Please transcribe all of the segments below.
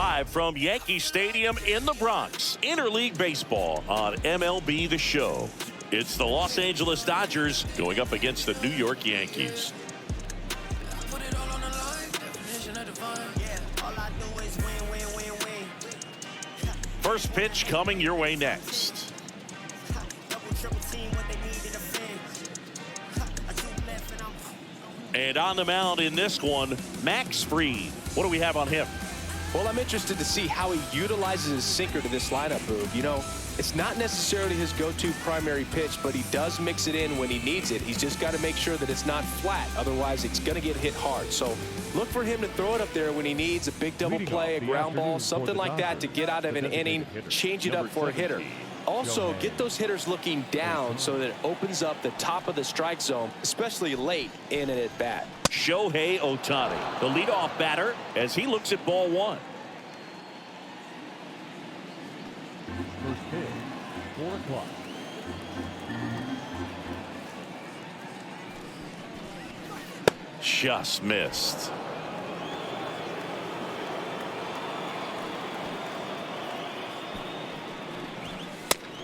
Live from Yankee Stadium in the Bronx, interleague baseball on MLB The Show. It's the Los Angeles Dodgers going up against the New York Yankees. First pitch coming your way next. And on the mound in this one, Max Fried. What do we have on him? Well, I'm interested to see how he utilizes his sinker to this lineup, Boog. You know, it's not necessarily his go-to primary pitch, but he does mix it in when he needs it. He's just got to make sure that it's not flat. Otherwise, it's going to get hit hard. So look for him to throw it up there when he needs a big double play, a ground ball, something like that to get out of an inning, change it up for a hitter. Also, get those hitters looking down so that it opens up the top of the strike zone, especially late in an at-bat. Shohei Ohtani, the leadoff batter, as he looks at ball one. First pitch, 4 o'clock. Just missed.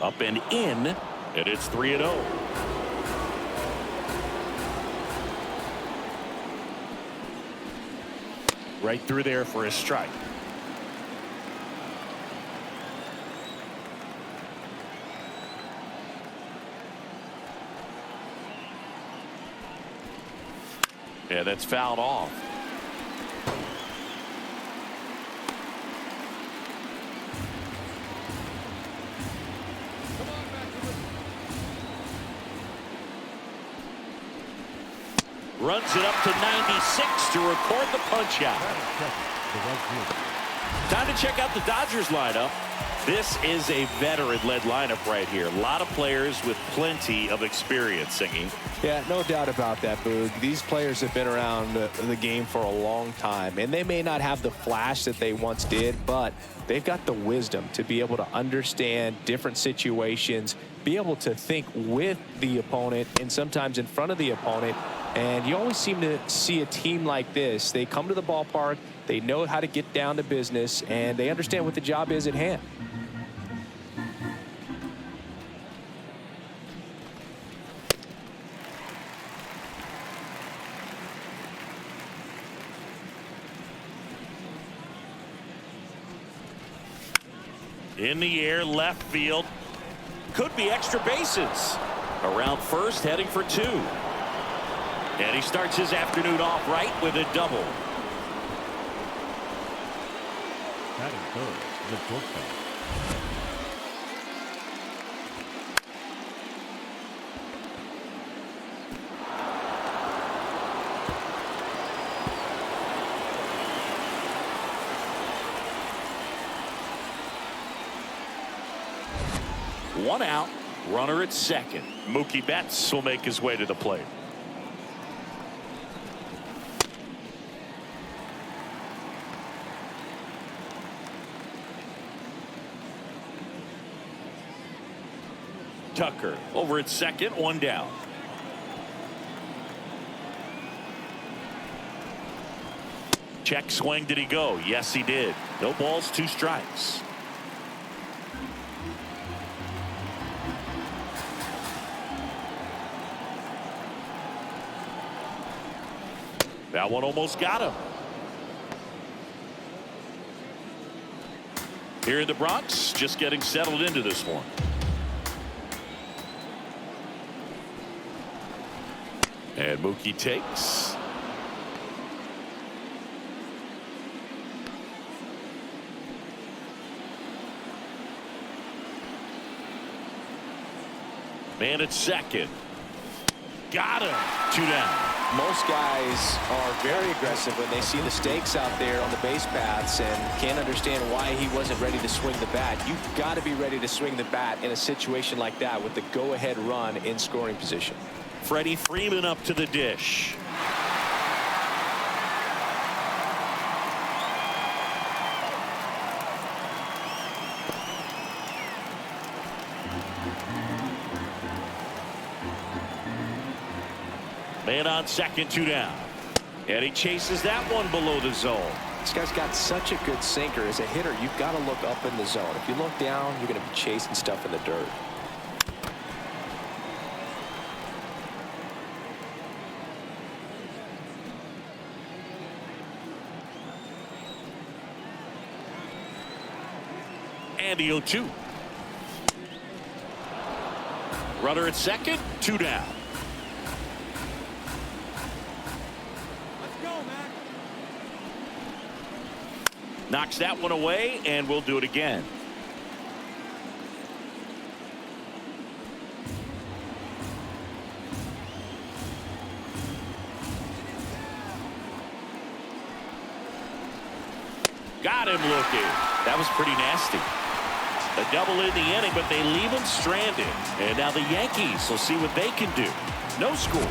Up and in, and it's 3-0. Right through there for a strike. Yeah, that's fouled off. Runs it up to 96 to record the punch out. Time to check out the Dodgers lineup. This is a veteran-led lineup right here. A lot of players with plenty of experience singing. Yeah, no doubt about that, Boog. These players have been around the game for a long time, and they may not have the flash that they once did, but they've got the wisdom to be able to understand different situations, be able to think with the opponent and sometimes in front of the opponent. And you always seem to see a team like this. They come to the ballpark, they know how to get down to business, and they understand what the job is at hand. In the air, left field. Could be extra bases. Around first, heading for 2. And he starts his afternoon off right with a double. Batting third, the shortstop. One out, runner at second. Mookie Betts will make his way to the plate. Tucker over at second, 1 down. Check swing, did he go? Yes, he did. No balls, 2 strikes. That one almost got him. Here in the Bronx, just getting settled into this one. And Mookie takes. Man at second. Got him. 2 down. Most guys are very aggressive when they see the stakes out there on the base paths and can't understand why he wasn't ready to swing the bat. You've got to be ready to swing the bat in a situation like that with the go-ahead run in scoring position. Freddie Freeman up to the dish. Man on second, 2 down. And he chases that one below the zone. This guy's got such a good sinker. As a hitter, you've got to look up in the zone. If you look down, you're going to be chasing stuff in the dirt. And the 0-2. Runner at second, 2 down. Let's go, man. Knocks that one away, and we'll do it again. Got him looking. That was pretty nasty. A double in the inning, but they leave him stranded. And now the Yankees will see what they can do. No score.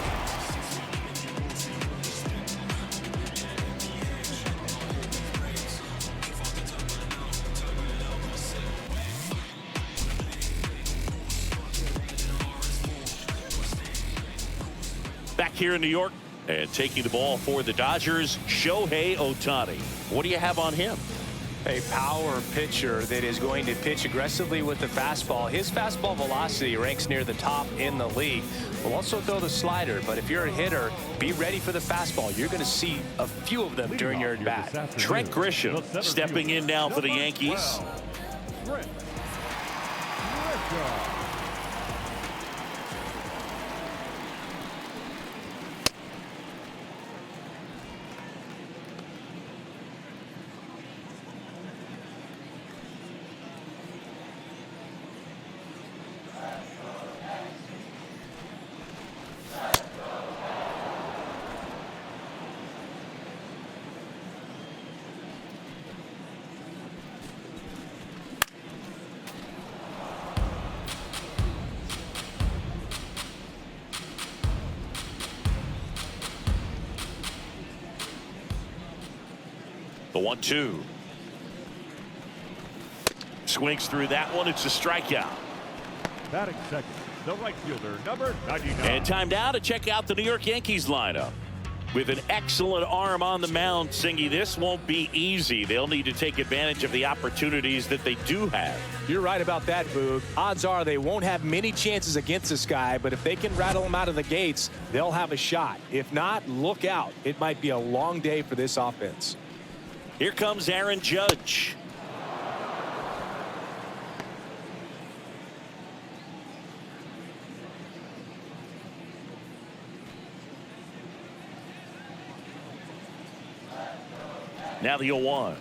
Back here in New York, and taking the ball for the Dodgers, Shohei Ohtani. What do you have on him? A power pitcher that is going to pitch aggressively with the fastball. His fastball velocity ranks near the top in the league. Will also throw the slider, but if you're a hitter, be ready for the fastball. You're going to see a few of them during your at-bat. Trent Grisham stepping in now for the Yankees. Trent Grisham. The 1-2. Swings through that one. It's a strikeout. Batting second, the right fielder, number 99. And time now to check out the New York Yankees lineup. With an excellent arm on the mound, Singy, this won't be easy. They'll need to take advantage of the opportunities that they do have. You're right about that, Boog. Odds are they won't have many chances against this guy, but if they can rattle him out of the gates, they'll have a shot. If not, look out. It might be a long day for this offense. Here comes Aaron Judge. Now the 0-1.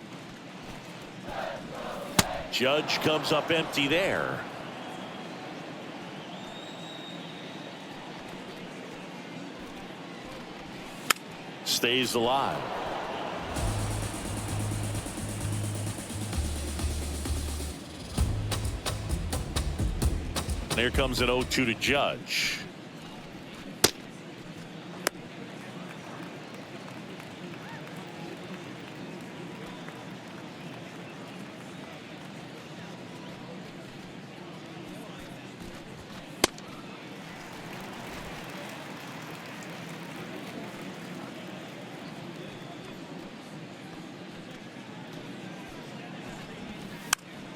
Judge comes up empty there. Stays alive. And here comes an 0-2 to Judge.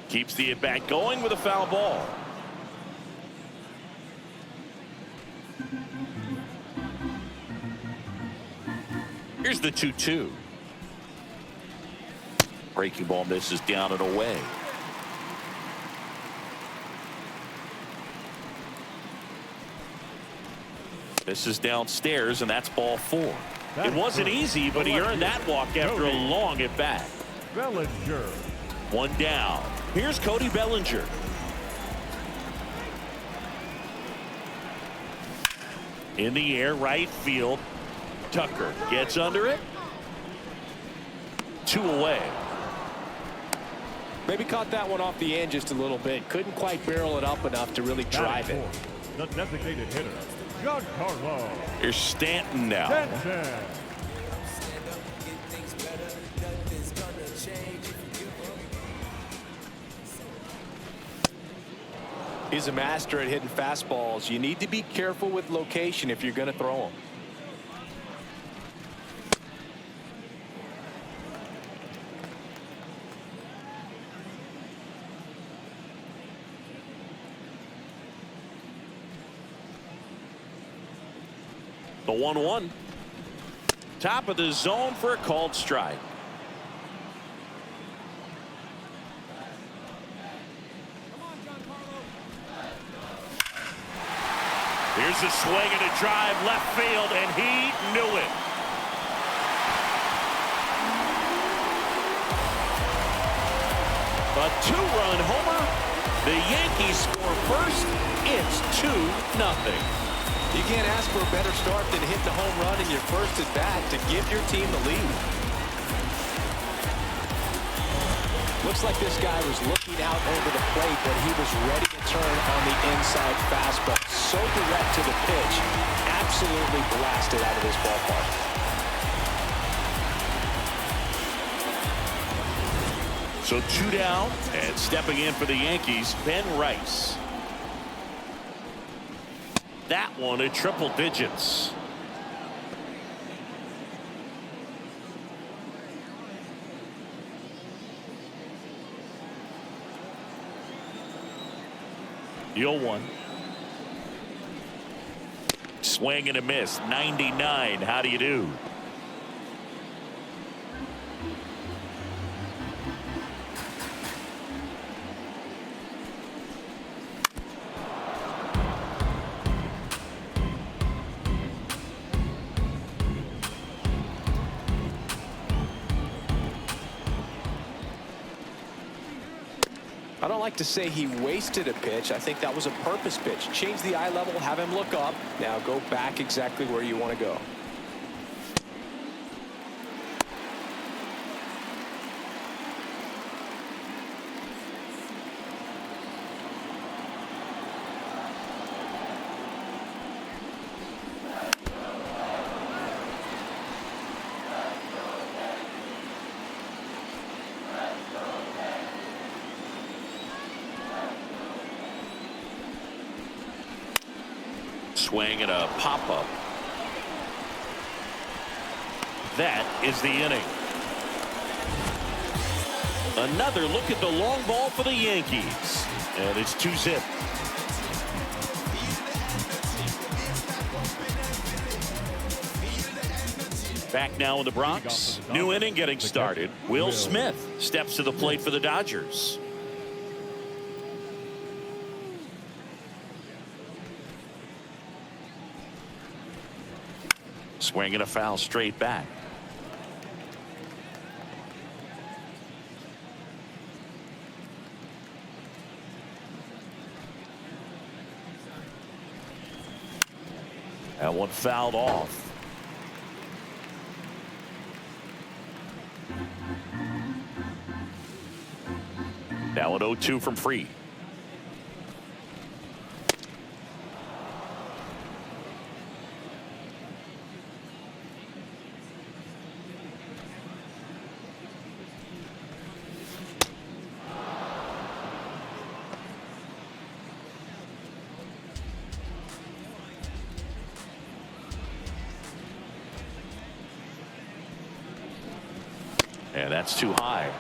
Keeps the at-bat going with a foul ball. Here's the 2-2. Breaking ball misses down and away. This is downstairs, and that's ball 4. It wasn't easy, but he earned that walk after a long at bat. Bellinger. 1 down. Here's Cody Bellinger. In the air, right field. Tucker gets under it. 2 away. Maybe caught that one off the end just a little bit. Couldn't quite barrel it up enough to really drive it. The designated hitter, Giancarlo. Here's Stanton now. Stanton. He's a master at hitting fastballs. You need to be careful with location if you're going to throw them. The 1-1. Top of the zone for a called strike. Here's a swing and a drive left field, and he knew it. A two-run homer. The Yankees score first. It's 2-0. You can't ask for a better start than hitting the home run in your first at bat to give your team the lead. Looks like this guy was looking out over the plate, but he was ready to turn on the inside fastball. So direct to the pitch. Absolutely blasted out of this ballpark. So 2 down, and stepping in for the Yankees, Ben Rice. That one at triple digits. The 0-1. Swing and a miss. 99. How do you do? I don't like to say he wasted a pitch. I think that was a purpose pitch. Change the eye level, have him look up. Now go back exactly where you want to go. Swing and a pop-up. That is the inning. Another look at the long ball for the Yankees. And it's 2-0. Back now in the Bronx. New inning getting started. Will Smith steps to the plate for the Dodgers. Swing and a foul straight back. That one fouled off. Now an 0-2 from Free. And that's too high.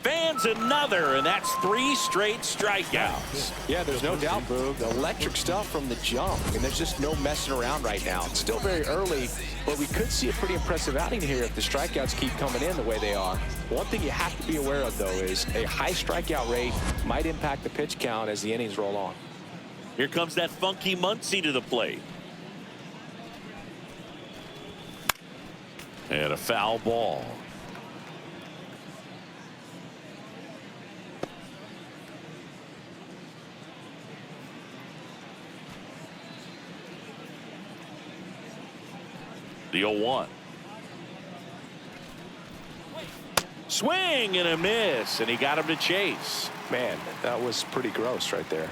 Fans another, and that's 3 straight strikeouts. Yeah, there's no doubt, Boog. Electric stuff from the jump. I mean, there's just no messing around right now. It's still very early, but we could see a pretty impressive outing here if the strikeouts keep coming in the way they are. One thing you have to be aware of, though, is a high strikeout rate might impact the pitch count as the innings roll on. Here comes that funky Muncy to the plate. And a foul ball. The 0-1. Swing and a miss, and he got him to chase. Man, that was pretty gross right there.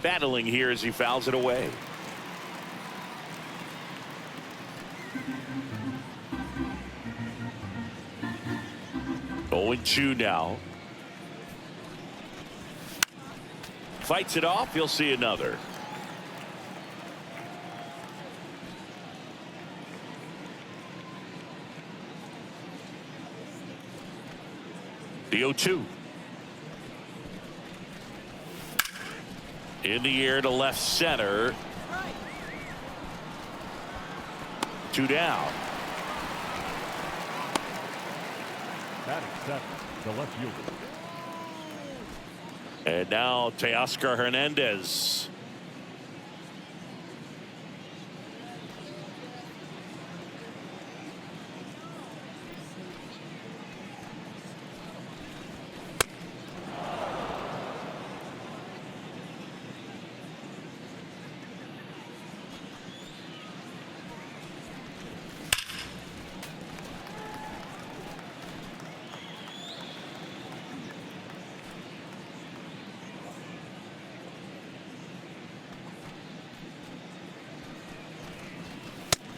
Battling here as he fouls it away. Oh, 2 now. Fights it off. He'll see another. The 0-2. In the air to left center. 2 down. Batting second, the left fielder. And now Teoscar Hernandez.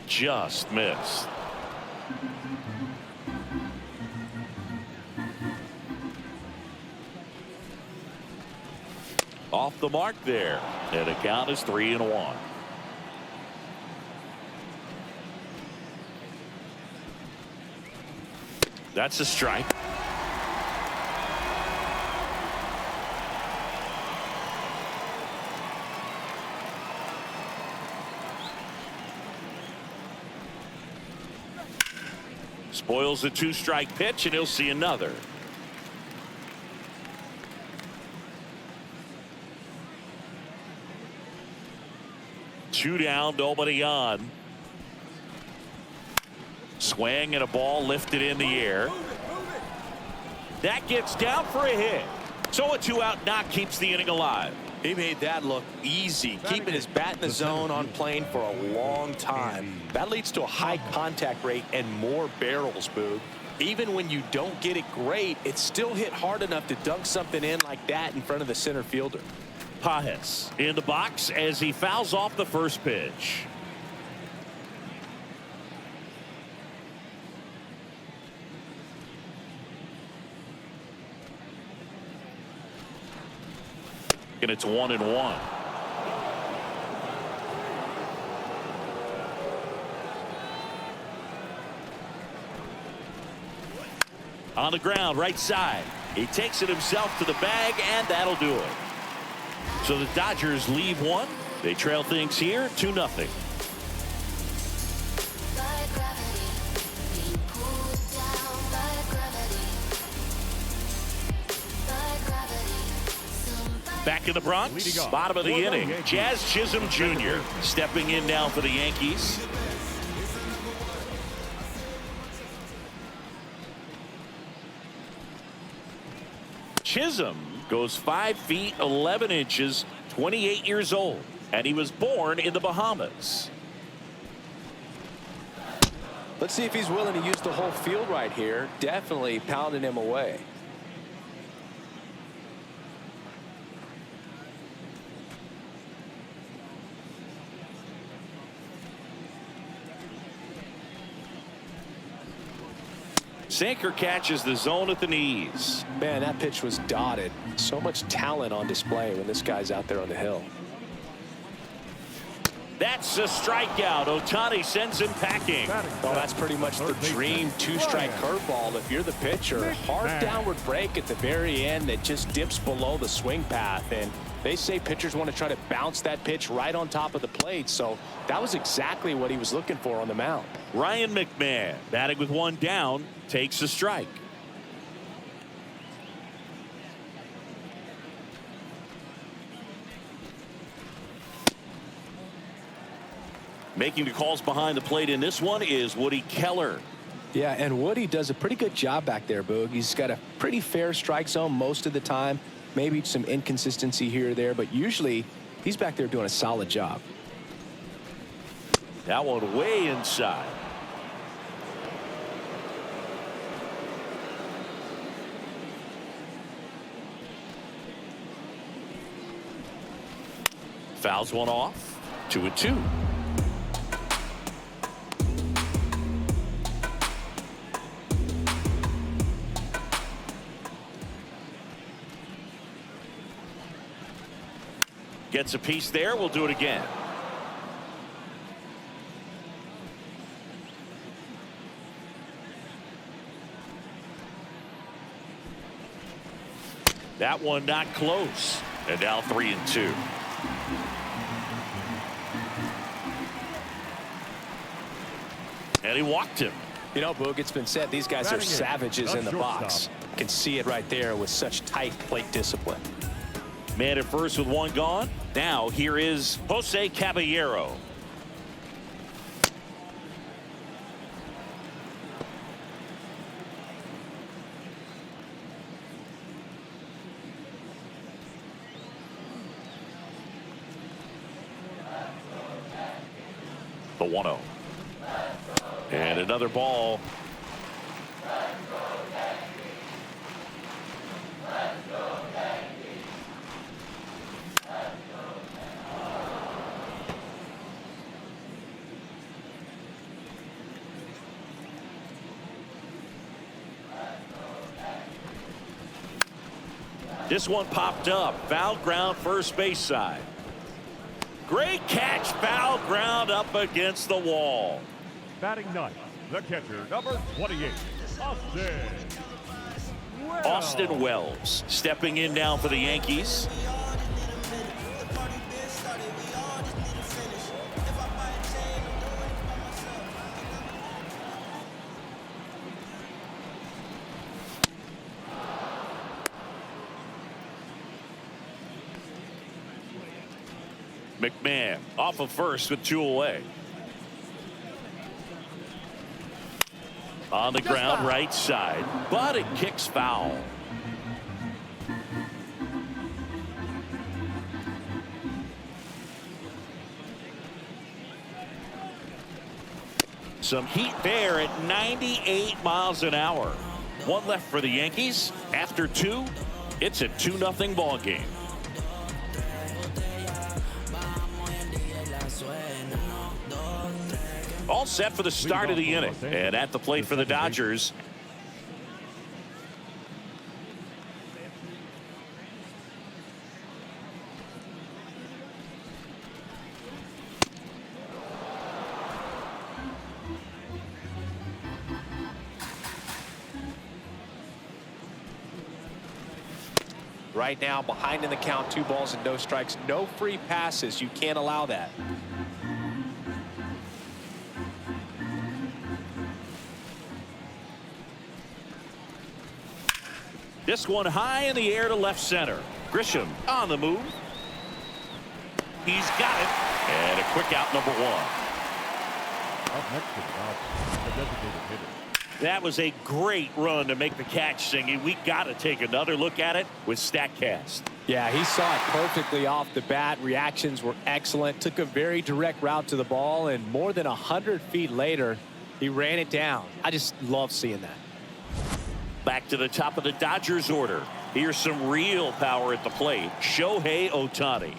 Just missed. Off the mark there. And the count is 3-1. That's a strike. Spoils the 2-strike pitch, and he'll see another. Two down, nobody on. Swing and a ball lifted in the air. That gets down for a hit. So a 2-out knock keeps the inning alive. He made that look easy, keeping his bat in the zone on plane for a long time. That leads to a high contact rate and more barrels, Boog. Even when you don't get it great, it's still hit hard enough to dunk something in like that in front of the center fielder. Pajes in the box as he fouls off the first pitch. And it's 1-1. On the ground, right side. He takes it himself to the bag, and that'll do it. So the Dodgers leave one. They trail things here 2-0. Back in the Bronx, bottom of the inning, Jazz Chisholm Jr. stepping in now for the Yankees. Chisholm goes 5 feet 11 inches, 28 years old, and he was born in the Bahamas. Let's see if he's willing to use the whole field right here. Definitely pounding him away. Sinker catches the zone at the knees. Man, that pitch was dotted. So much talent on display when this guy's out there on the hill. That's a strikeout. Ohtani sends him packing. Well, that's pretty much the dream 2-strike curveball if you're the pitcher. Hard downward break at the very end that just dips below the swing path. And they say pitchers want to try to bounce that pitch right on top of the plate. So that was exactly what he was looking for on the mound. Ryan McMahon, batting with 1 down, takes a strike. Making the calls behind the plate in this one is Woody Keller. Yeah, and Woody does a pretty good job back there, Boog. He's got a pretty fair strike zone most of the time. Maybe some inconsistency here or there, but usually he's back there doing a solid job. That one way inside. Fouls one off. 2-2. Gets a piece there. We'll do it again. That one not close. And now 3-2. And he walked him. You know, Boog, it's been said these guys are savages in the box. Can see it right there with such tight plate discipline. Man at first with one gone. Now here is Jose Caballero. The 1-0. And another ball. This one popped up. Foul ground, first base side. Great catch, foul ground up against the wall. Batting ninth, the catcher, number 28, Austin Wells stepping in now for the Yankees. McMahon off of first with 2 away. On the ground, right side, but it kicks foul. Some heat there at 98 miles an hour. One left for the Yankees. After 2, it's a 2-0 ball game. All set for the start of the inning. And at the plate for the Dodgers, Right now, behind in the count, 2 balls and no strikes. No free passes. You can't allow that. this one high in the air to left center. Grisham on the move. He's got it. And a quick out, number 1. Up next to the Dodgers, the designated hitter. That was a great run to make the catch, Singy. We got to take another look at it with StatCast. Yeah, he saw it perfectly off the bat. Reactions were excellent. Took a very direct route to the ball, and more than 100 feet later, he ran it down. I just love seeing that. Back to the top of the Dodgers order. Here's some real power at the plate. Shohei Ohtani.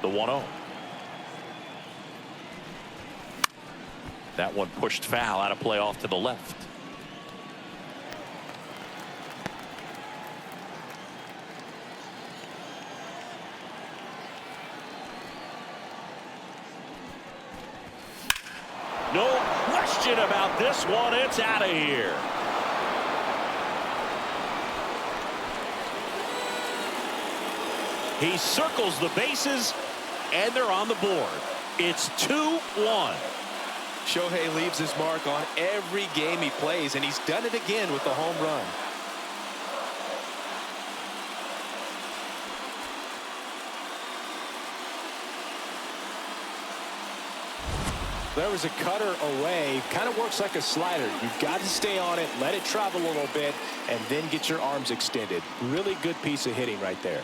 The 1-0. That one pushed foul, out of play off to the left. No question about this one. It's out of here. He circles the bases, and they're on the board. It's 2-1. Shohei leaves his mark on every game he plays, and he's done it again with the home run. There was a cutter away. Kind of works like a slider. You've got to stay on it, let it travel a little bit, and then get your arms extended. Really good piece of hitting right there.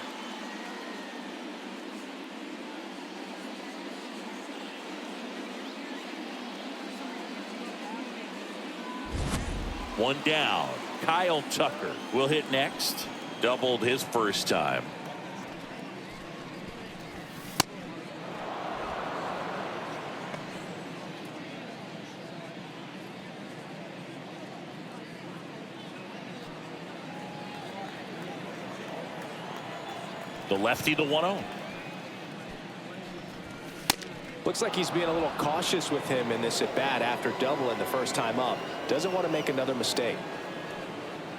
One down. Kyle Tucker will hit next. Doubled his first time. The lefty, the 1-0. Looks like he's being a little cautious with him in this at bat after doubling the first time up. Doesn't want to make another mistake.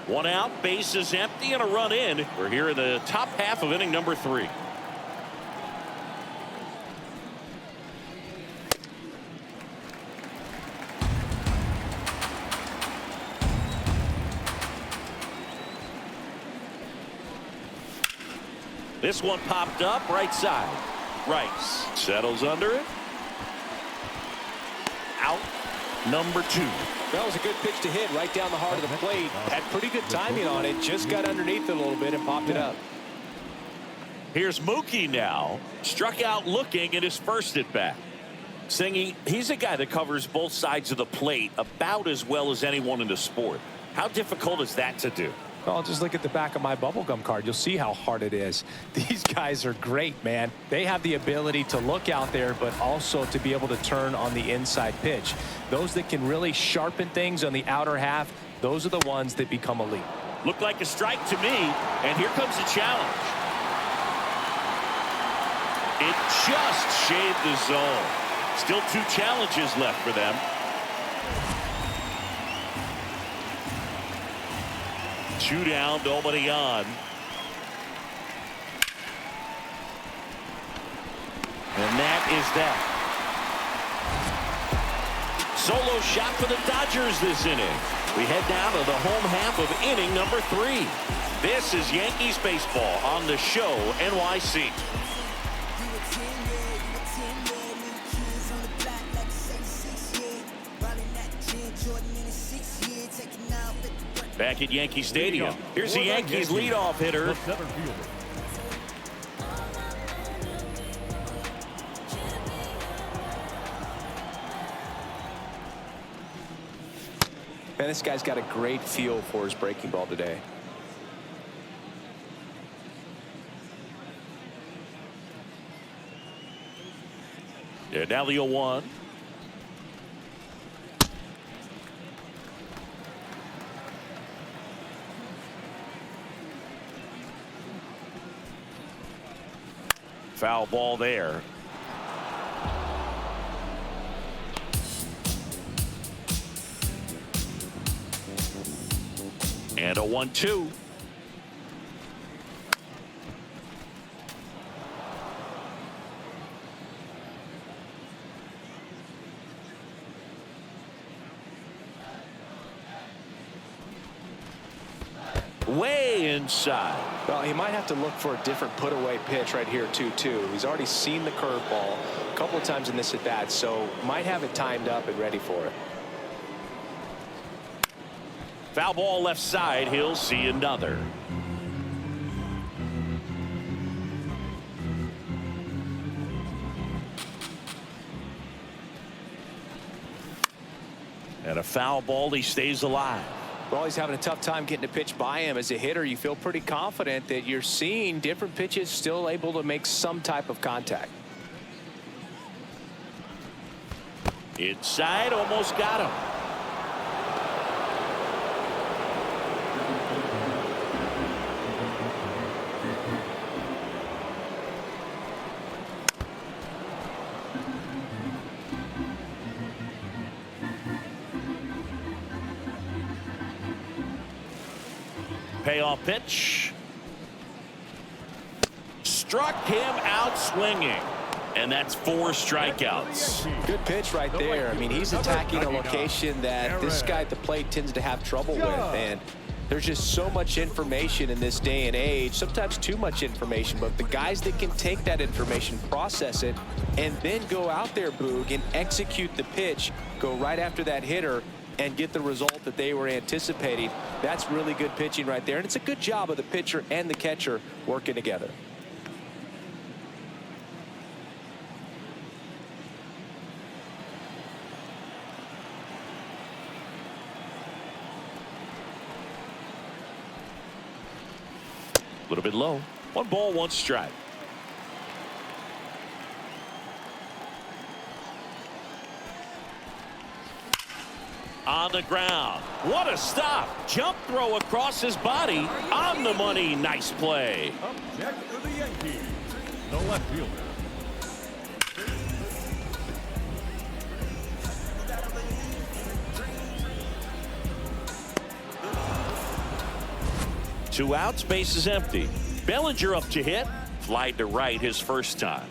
1 out, bases empty, and a run in. We're here in the top half of inning number 3. This one popped up right side. Rice settles under it. Out number 2. That was a good pitch to hit right down the heart of the plate. Had pretty good timing on it. Just got underneath it a little bit and popped it up. Here's Mookie now. Struck out looking at his first at bat. Singy, he's a guy that covers both sides of the plate about as well as anyone in the sport. How difficult is that to do? Well, just look at the back of my bubblegum card. You'll see how hard it is. These guys are great, man. They have the ability to look out there, but also to be able to turn on the inside pitch. Those that can really sharpen things on the outer half, those are the ones that become elite. Looked like a strike to me, and here comes the challenge. It just shaved the zone. Still 2 challenges left for them. 2 down, nobody on. And that is that. Solo shot for the Dodgers this inning. We head down to the home half of inning number 3. This is Yankees baseball on the show NYC. Back at Yankee Stadium. Here's the Yankees leadoff hitter. Man, this guy's got a great feel for his breaking ball today. Yeah, now the 0-1. Foul ball there. And a 1-2. Way inside. Well, he might have to look for a different put-away pitch right here, too. He's already seen the curveball a couple of times in this at-bat, so might have it timed up and ready for it. Foul ball left side. He'll see another. And a foul ball. He stays alive. Well, he's having a tough time getting a pitch by him. As a hitter, you feel pretty confident that you're seeing different pitches still able to make some type of contact. Inside, almost got him. Payoff pitch. Struck him out swinging. And that's 4 strikeouts. Good pitch right there. I mean, he's attacking a location that this guy at the plate tends to have trouble with. And there's just so much information in this day and age, sometimes too much information. But the guys that can take that information, process it, and then go out there, Boog, and execute the pitch, go right after that hitter, and get the result that they were anticipating. That's really good pitching right there. And it's a good job of the pitcher and the catcher working together. A little bit low. 1 ball, 1 strike. On the ground. What a stop. Jump throw across his body. On the money. Nice play. Up next for the Yankees, the left fielder. Two outs, base is empty. Bellinger up to hit. Fly to right his first time.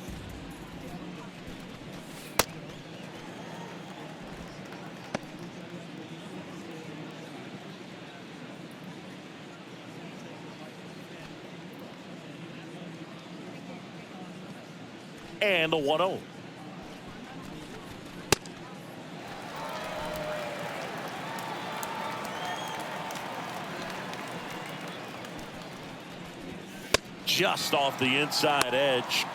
And the 1-0. Just off the inside edge.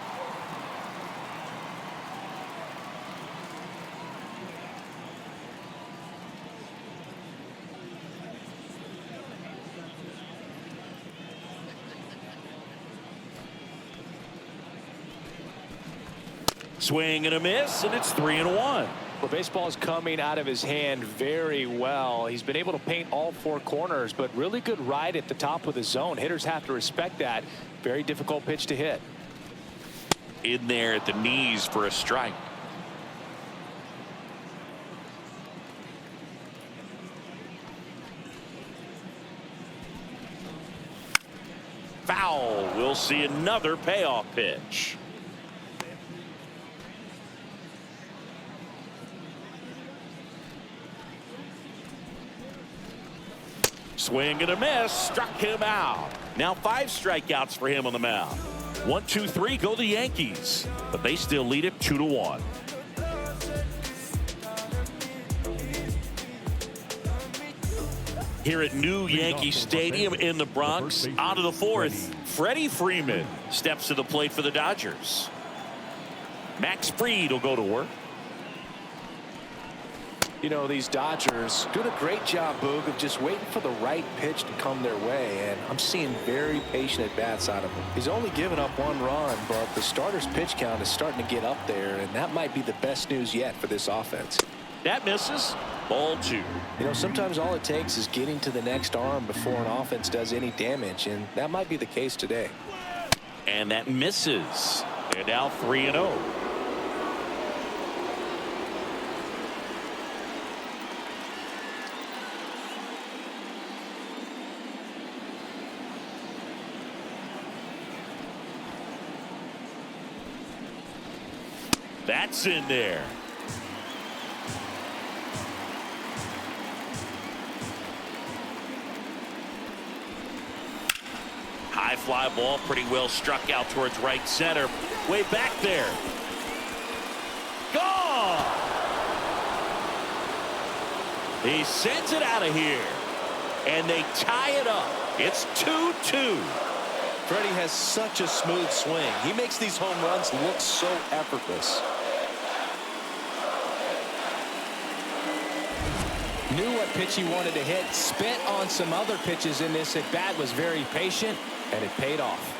Swing and a miss, and it's 3-1. Well, baseball is coming out of his hand very well. He's been able to paint all four corners, but really good ride at the top of the zone. Hitters have to respect that. Very difficult pitch to hit. In there at the knees for a strike. Foul. We'll see another payoff pitch. Swing and a miss. Struck him out. Now 5 strikeouts for him on the mound. 1, 2, 3 go the Yankees, but they still lead it 2-1. Here at New Yankee Stadium in the Bronx, out of the 4th, Freddie Freeman steps to the plate for the Dodgers. Max Fried will go to work. You know, these Dodgers doing a great job, Boog, of just waiting for the right pitch to come their way, and I'm seeing very patient at-bats out of him. He's only given up 1 run, but the starter's pitch count is starting to get up there, and that might be the best news yet for this offense. That misses. Ball 2. You know, sometimes all it takes is getting to the next arm before an offense does any damage, and that might be the case today. And that misses. They're now 3-0. That's in there. High fly ball, pretty well struck out towards right center. Way back there. Gone! He sends it out of here. And they tie it up. It's 2-2. Freddie has such a smooth swing. He makes these home runs look so effortless. Knew what pitch he wanted to hit. Spent on some other pitches in this at bat. Was very patient, and it paid off.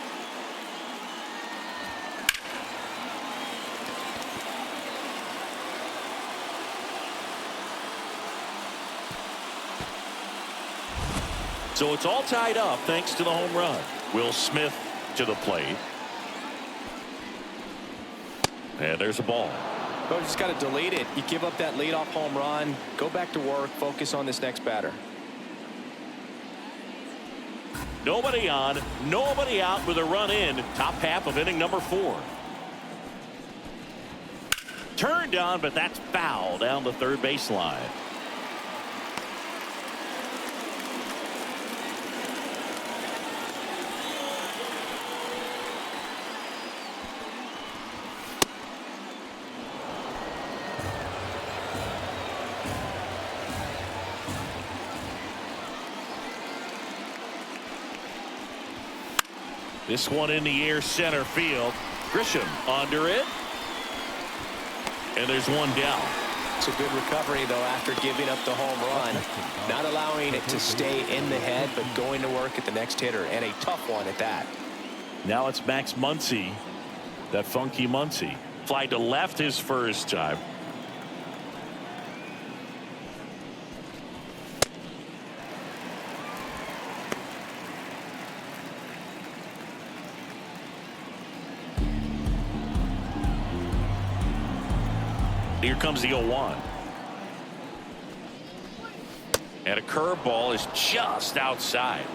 So it's all tied up thanks to the home run. Will Smith to the plate. And there's a ball. Oh, you just got to delete it. You give up that leadoff home run. Go back to work. Focus on this next batter. Nobody on, nobody out with a run in. Top half of inning number 4. Turned on, but that's foul down the third baseline. This one in the air center field. Grisham under it. And there's one down. It's a good recovery, though, after giving up the home run. Not allowing it to stay in the head, but going to work at the next hitter. And a tough one at that. Now it's Max Muncy. That funky Muncy. Fly to left his first time. Here comes the 0-1. And a curveball is just outside.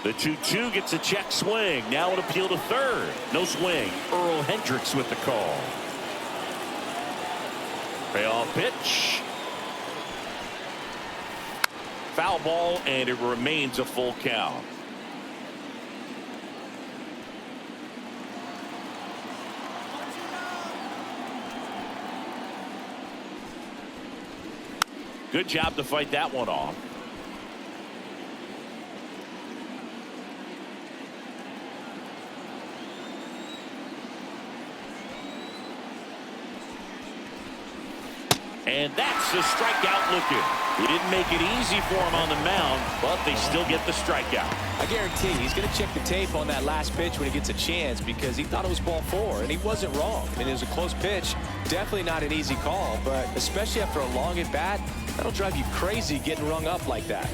The 2-2 gets a check swing. Now an appeal to third. No swing. Earl Hendricks with the call. Payoff pitch. Foul ball, and it remains a full count. Good job to fight that one off. And that's the strikeout looking. He didn't make it easy for him on the mound, but they still get the strikeout. I guarantee he's going to check the tape on that last pitch when he gets a chance, because he thought it was ball 4, and he wasn't wrong. I mean, it was a close pitch. Definitely not an easy call, but especially after a long at bat, that'll drive you crazy getting rung up like that.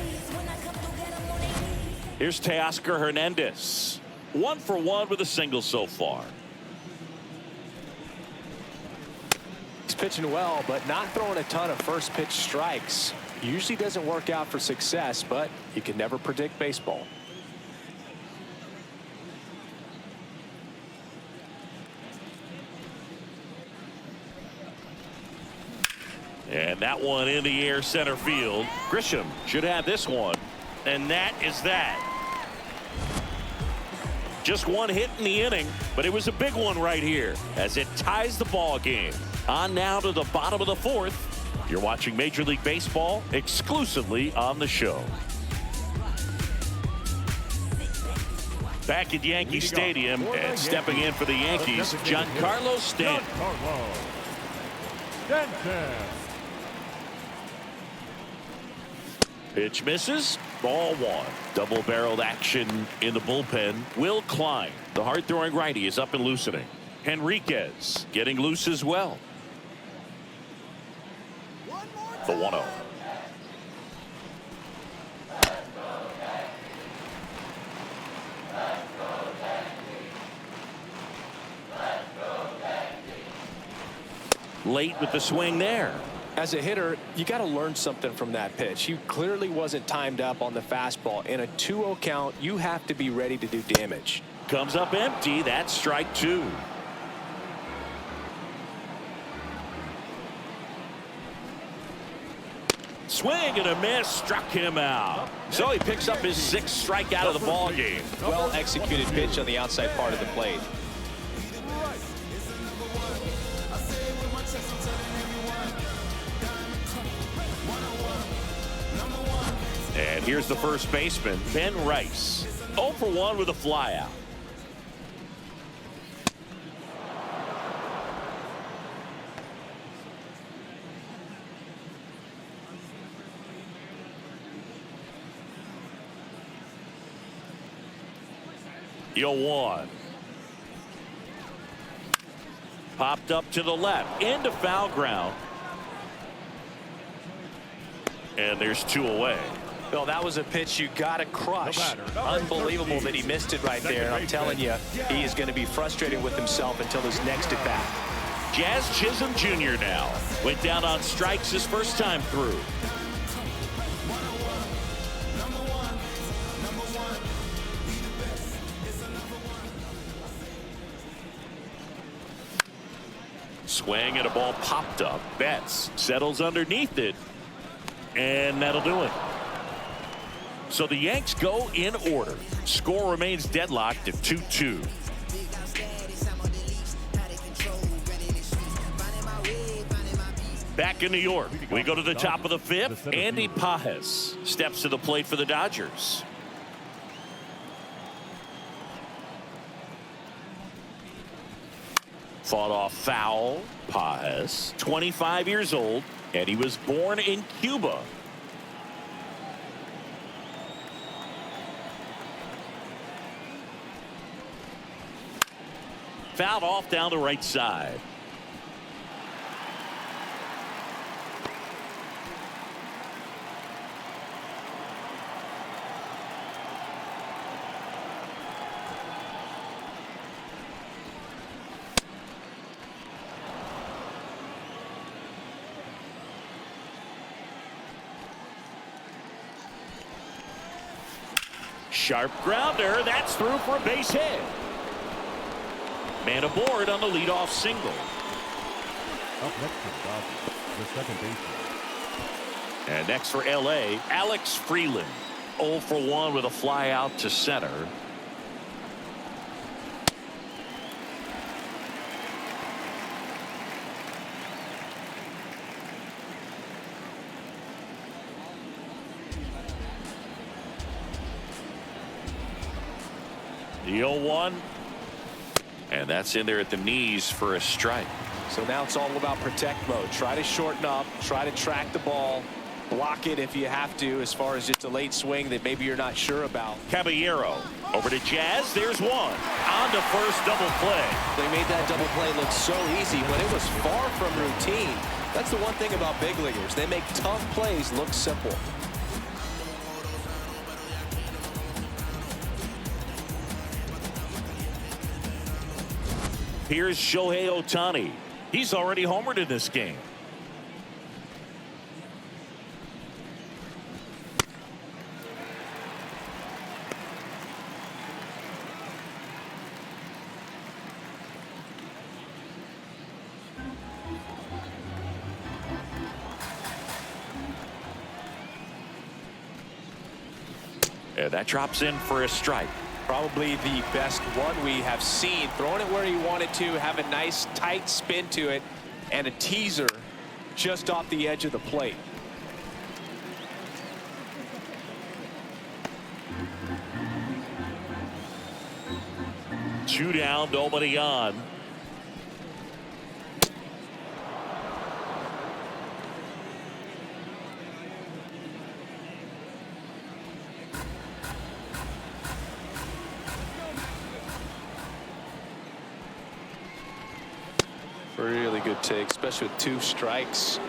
Here's Teoscar Hernandez. 1 for 1 with a single so far. He's pitching well, but not throwing a ton of first pitch strikes. Usually doesn't work out for success, but you can never predict baseball. And that one in the air center field. Grisham should have this one. And that is that. Just one hit in the inning, but it was a big one right here as it ties the ball game. On now to the bottom of the 4th. You're watching Major League Baseball exclusively on the show. Back at Yankee Stadium and stepping in for the Yankees, Giancarlo Stanton. Pitch misses. Ball 1. Double-barreled action in the bullpen. Will Klein, the hard-throwing righty, is up and loosening. Henriquez getting loose as well. The 1-0. Late with the swing there. As a hitter, you got to learn something from that pitch. He clearly wasn't timed up on the fastball. In a 2-0 count, you have to be ready to do damage. Comes up empty. That's strike 2. Swing and a miss, struck him out. So he picks up his 6th strikeout of the ball game. Well executed pitch on the outside part of the plate. And here's the first baseman, Ben Rice. 0 for 1 with a flyout. The 0-1. Popped up to the left, into foul ground. And there's 2 away. Well, that was a pitch you got to crush. Unbelievable that he missed it right there. And I'm telling you, he is going to be frustrated with himself until his next at bat. Jazz Chisholm Jr. now went down on strikes his first time through. Swing and a ball popped up. Betts settles underneath it, and that'll do it. So the Yanks go in order. Score remains deadlocked at 2-2. Back in New York, we go to the top of the 5th. Andy Pages steps to the plate for the Dodgers. Fought off foul. Pages, 25 years old, And he was born in Cuba. Fouled off down the right side. Sharp grounder. That's through for a base hit. Man aboard on the leadoff single. Up next for the Dodgers, the second baseman. And next for L.A., Alex Freeland. 0 for 1 with a fly out to center. The 0-1. And that's in there at the knees for a strike. So now it's all about protect mode. Try to shorten up, try to track the ball, block it if you have to, as far as just a late swing that maybe you're not sure about. Caballero over to Jazz. There's one. On to first, double play. They made that double play look so easy when it was far from routine. That's the one thing about big leaguers. They make tough plays look simple. Here's Shohei Ohtani. He's already homered in this game. And that drops in for a strike. Probably the best one we have seen. Throwing it where you want it to, have a nice tight spin to it, and a teaser just off the edge of the plate. Two down, nobody on. Really good take, especially with 2 strikes.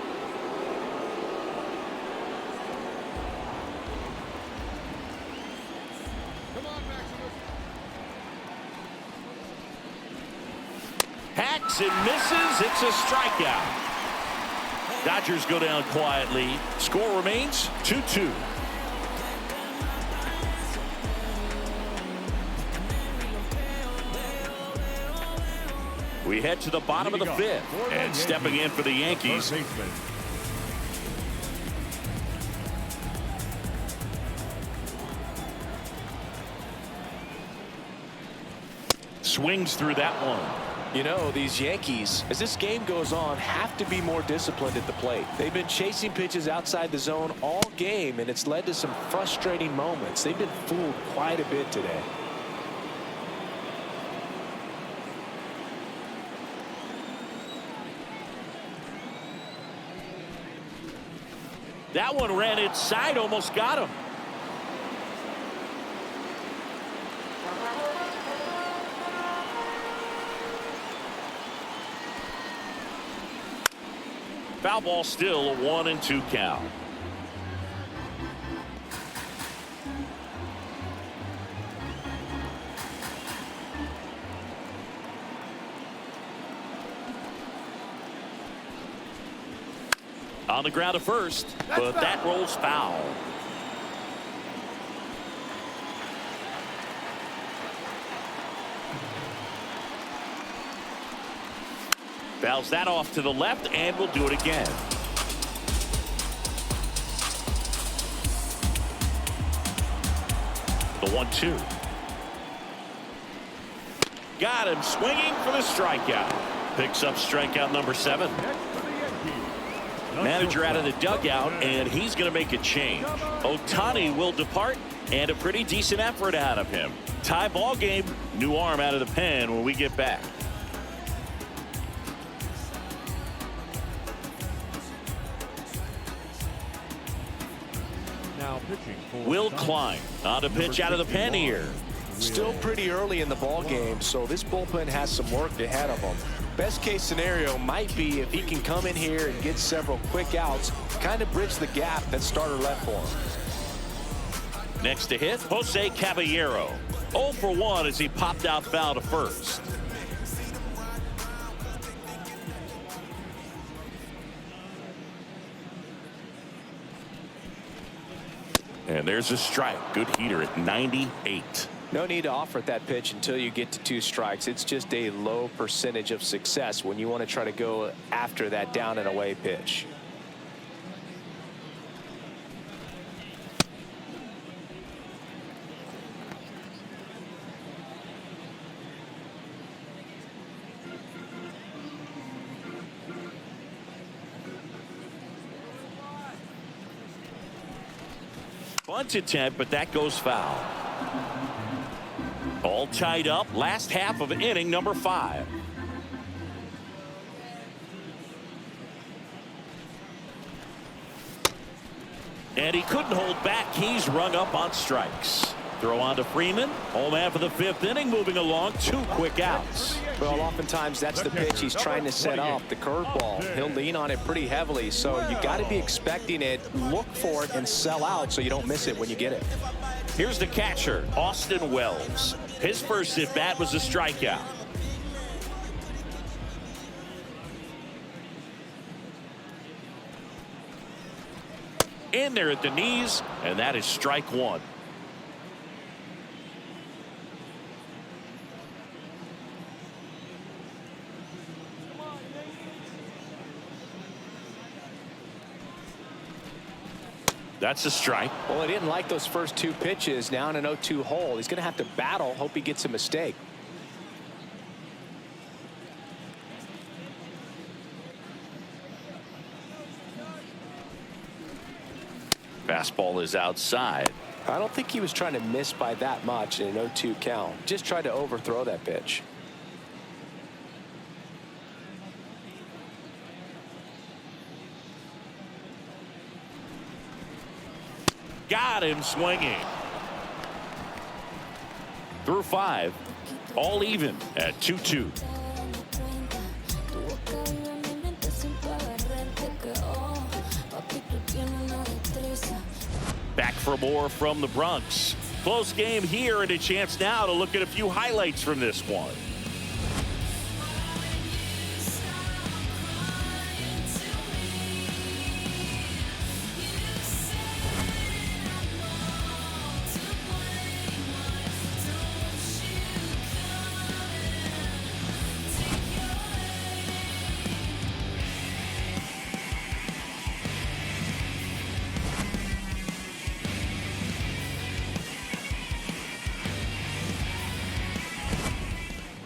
Hacks and misses. It's a strikeout. Dodgers go down quietly. Score remains 2-2. We head to the bottom of the 5th, and stepping in for the Yankees, swings through that one. You know, these Yankees, as this game goes on, have to be more disciplined at the plate. They've been chasing pitches outside the zone all game, and it's led to some frustrating moments. They've been fooled quite a bit today. That one ran inside, almost got him. Foul ball, still a 1-2 count. On the ground to first, but that rolls foul. Fouls that off to the left, and we'll do it again. The 1-2. Got him swinging for the strikeout. Picks up strikeout number 7. Manager out of the dugout, and he's going to make a change. Ohtani will depart, and a pretty decent effort out of him. Tie ball game, new arm out of the pen when we get back. Pitching for Will Dodgers, Klein on to pitch out of the pen here. Still pretty early in the ball game, so this bullpen has some work ahead of them. Best case scenario might be if he can come in here and get several quick outs, kind of bridge the gap that starter left for him. Next to hit, Jose Caballero. 0 for 1 as he popped out foul to first. And there's a strike. Good heater at 98. No need to offer at that pitch until you get to 2 strikes. It's just a low percentage of success when you want to try to go after that down and away pitch. Bunt attempt, but that goes foul. All tied up. Last half of inning number 5. And he couldn't hold back. He's rung up on strikes. Throw on to Freeman. Home half of the 5th inning, moving along. 2 quick outs. Well, oftentimes that's the pitch he's trying to set up, the curveball. He'll lean on it pretty heavily, so you got to be expecting it, look for it, and sell out so you don't miss it when you get it. Here's the catcher, Austin Wells. His first at bat was a strikeout. In there at the knees, and that is strike 1. That's a strike. Well, he didn't like those first 2 pitches. Now in an 0-2 hole, he's going to have to battle. Hope he gets a mistake. Fastball is outside. I don't think he was trying to miss by that much in an 0-2 count. Just tried to overthrow that pitch. Got him swinging. Through 5. All even at 2-2. Back for more from the Bronx. Close game here, and a chance now to look at a few highlights from this one.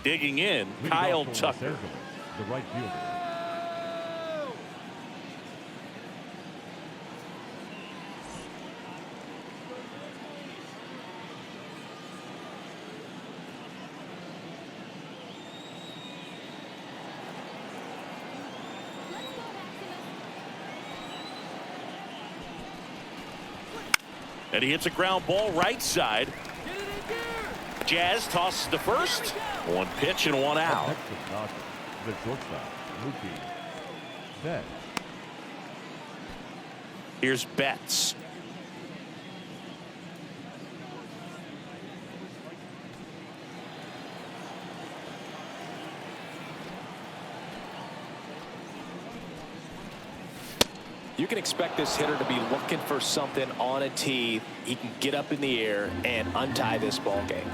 Digging in, Kyle Tucker. The right fielder. And he hits a ground ball right side. Jazz tosses to first. 1 pitch and 1 out. Next to Dodgers, the shortstop, Mookie Betts. Here's Betts. You can expect this hitter to be looking for something on a tee. He can get up in the air and untie this ball game.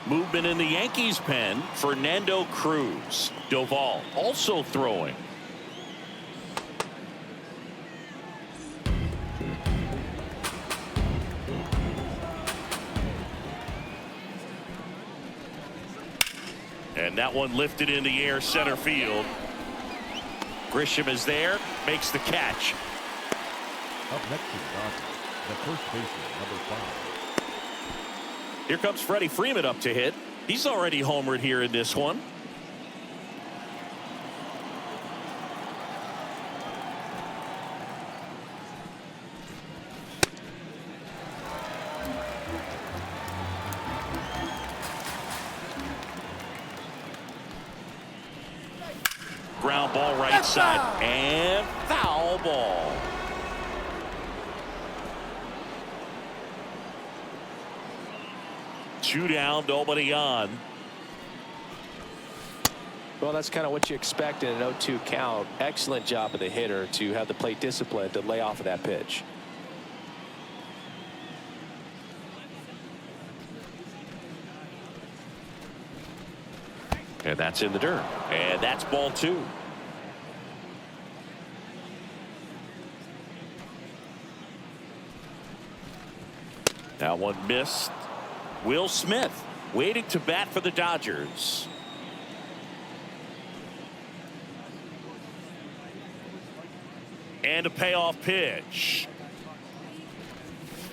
Movement in the Yankees pen. Fernando Cruz. Doval also throwing. And that one lifted in the air, center field. Grisham is there, makes the catch. Up next to Dodgers, the first baseman, number 5. Here comes Freddie Freeman up to hit. He's already homered here in this one. ground ball right side. And foul ball. Two down, nobody on. Well, that's kind of what you expect in an 0-2 count. Excellent job of the hitter to have the plate discipline to lay off of that pitch. And that's in the dirt. And that's ball 2. That one missed. Will Smith waiting to bat for the Dodgers. And a payoff pitch.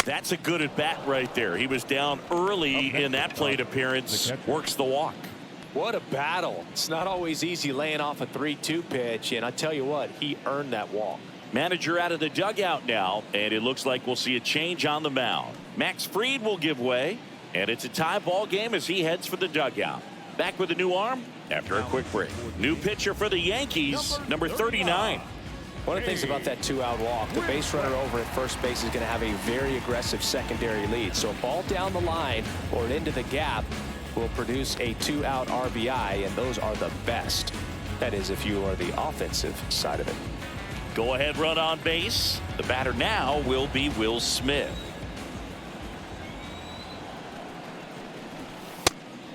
That's a good at bat right there. He was down early in that plate appearance. Works the walk. What a battle. It's not always easy laying off a 3-2 pitch, and I tell you what, he earned that walk. Manager out of the dugout now, and it looks like we'll see a change on the mound. Max Fried will give way, and it's a tie ball game as he heads for the dugout. Back with a new arm after a quick break. New pitcher for the Yankees, number 39. One of the things about that 2-out walk, the base runner over at first base is going to have a very aggressive secondary lead. So a ball down the line or into the gap will produce a 2-out RBI, and those are the best. That is, if you are the offensive side of it. Go ahead run on base. The batter now will be Will Smith.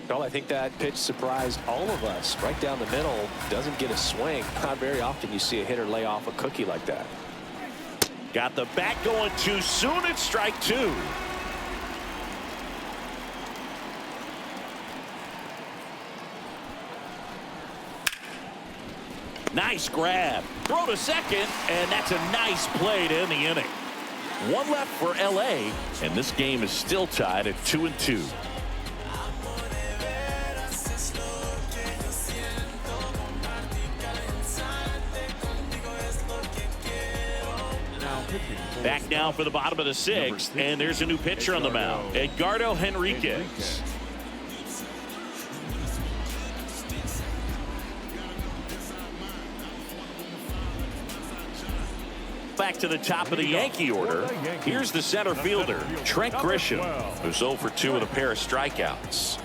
Well, I think that pitch surprised all of us. Right down the middle, doesn't get a swing. Not very often you see a hitter lay off a cookie like that. Got the bat going too soon. It's strike 2. Nice grab. Throw to second, and that's a nice play to end the inning. One left for LA, and this game is still tied at 2-2. Back now for the bottom of the 6th, and there's a new pitcher on the mound, Edgardo Henriquez. Back to the top of the Yankee order. Here's the center fielder, Trent Grisham, who's 0 for 2 with a pair of strikeouts.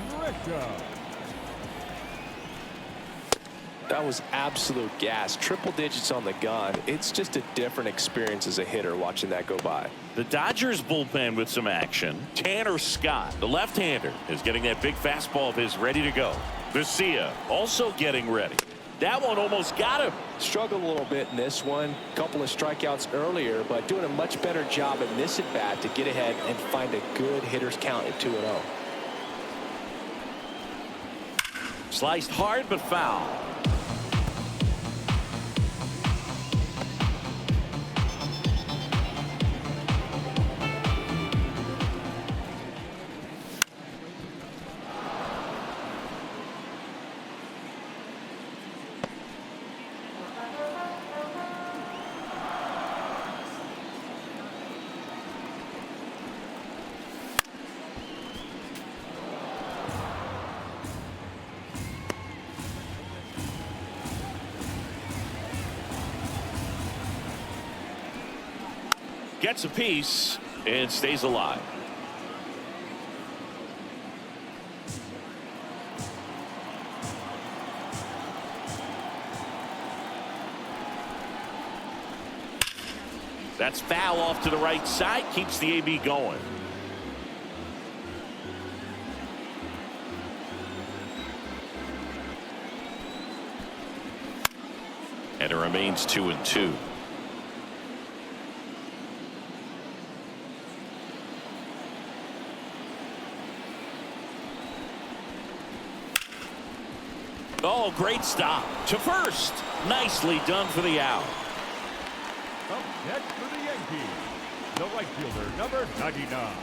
That was absolute gas. Triple digits on the gun. It's just a different experience as a hitter watching that go by. The Dodgers bullpen with some action. Tanner Scott, the left-hander, is getting that big fastball of his ready to go. Garcia also getting ready. That one almost got him. Struggled a little bit in this one. Couple of strikeouts earlier, but doing a much better job in this at-bat to get ahead and find a good hitter's count at 2-0. Sliced hard but foul. Gets a piece and stays alive. That's foul off to the right side. Keeps the AB going. And it remains 2-2. Oh, great stop to first. Nicely done for the out. Up next for the Yankees, the right fielder, number 99.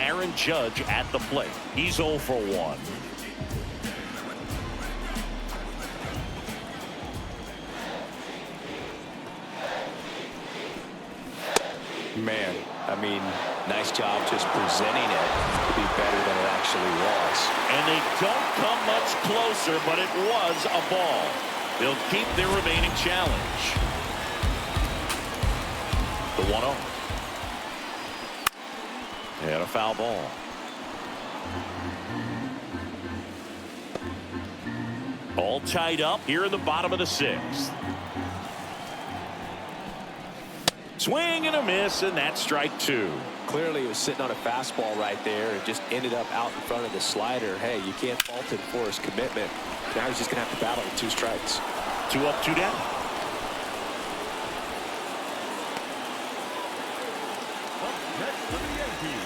Aaron Judge at the plate. He's 0 for 1. Man, I mean, nice job just presenting it to be better than it actually was. And they don't come much closer, but it was a ball. They'll keep their remaining challenge. The 1-0. And a foul ball. All tied up here in the bottom of the 6th. Swing and a miss, and that's strike 2. Clearly, it was sitting on a fastball right there. It just ended up out in front of the slider. Hey, you can't fault him for his commitment. Now he's just going to have to battle with 2 strikes. 2 up, 2 down. Next for the Yankees,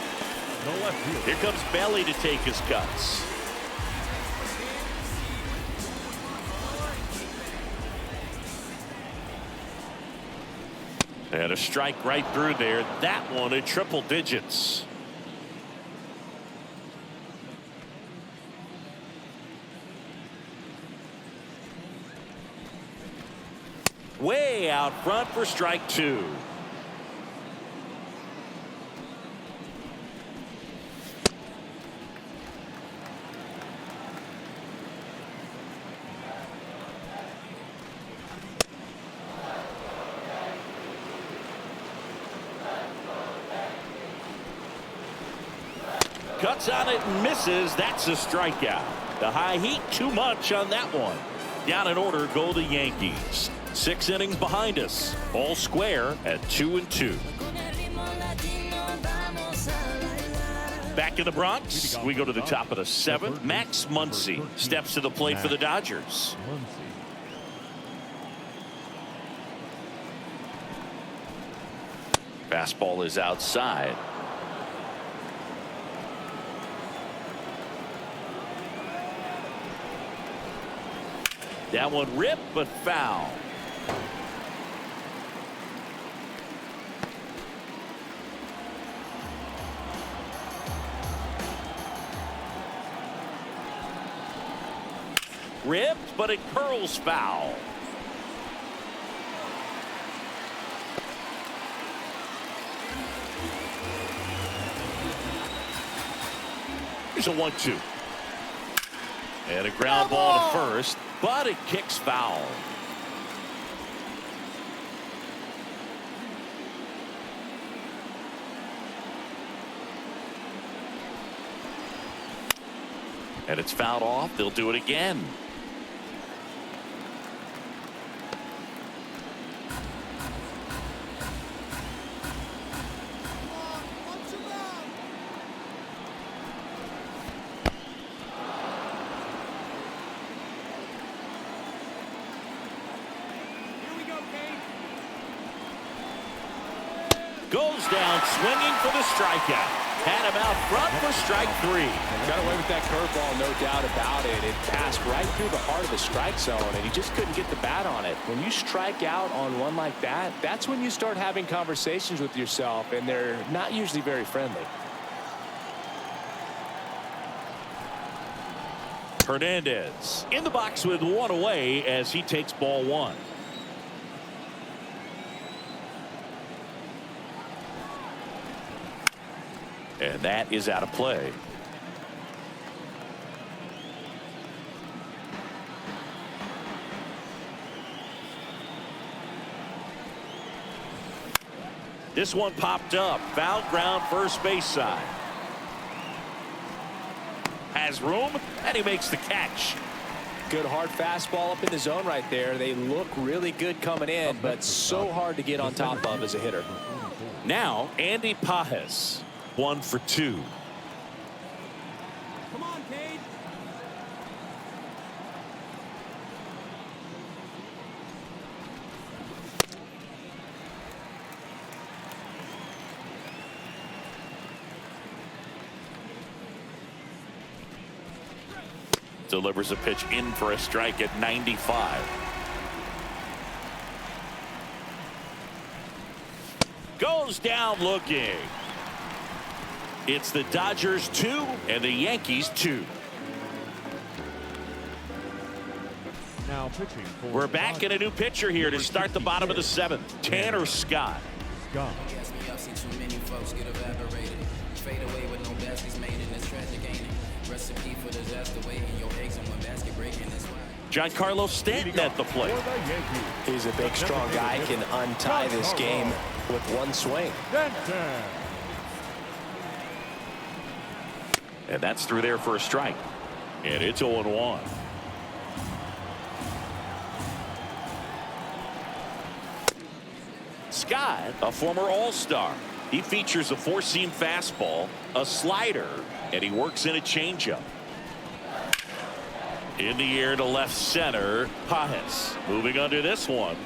the left fielder. Here comes Belly to take his cuts. And a strike right through there. That one in triple digits. Way out front for strike 2. Cuts on it and misses. That's a strikeout. The high heat too much on that one. Down in order go the Yankees. 6 innings behind us. All square at 2-2. Back in the Bronx, we go to the top of the 7th. Max Muncy steps to the plate for the Dodgers. Fastball is outside. That one ripped, but foul. Ripped, but it curls foul. Here's a 1-2. And a ground ball to first, but it kicks foul. And it's fouled off. They'll do it again. Goes down swinging for the strikeout. Had him out front for strike 3. Got away with that curveball, no doubt about it. It passed right through the heart of the strike zone, and he just couldn't get the bat on it. When you strike out on one like that, that's when you start having conversations with yourself, and they're not usually very friendly. Hernandez in the box with 1 away as he takes ball 1. And that is out of play. This one popped up. Foul ground first base side. Has room, and he makes the catch. Good hard fastball up in the zone right there. They look really good coming in, but so hard to get on top of as a hitter. Now, Andy Pajes. 1 for 2. Come on, Cade. Delivers a pitch in for a strike at 95. Goes down looking. It's the Dodgers 2 and the Yankees 2. Now pitching for We're back in a new pitcher here to start the bottom of the 7th. Tanner Scott. Scott. folks get evaporated. Fade away with no baskets made in this tragic, ain't it? Recipe for disaster waiting your eggs in one basket breaking this why. Giancarlo Stanton at the plate. He's a big, strong guy, can untie this game with one swing. And that's through there for a strike. And it's 0-1. Scott, a former All-Star. He features a four-seam fastball, a slider, and he works in a changeup. In the air to left center, Pajes moving under this one.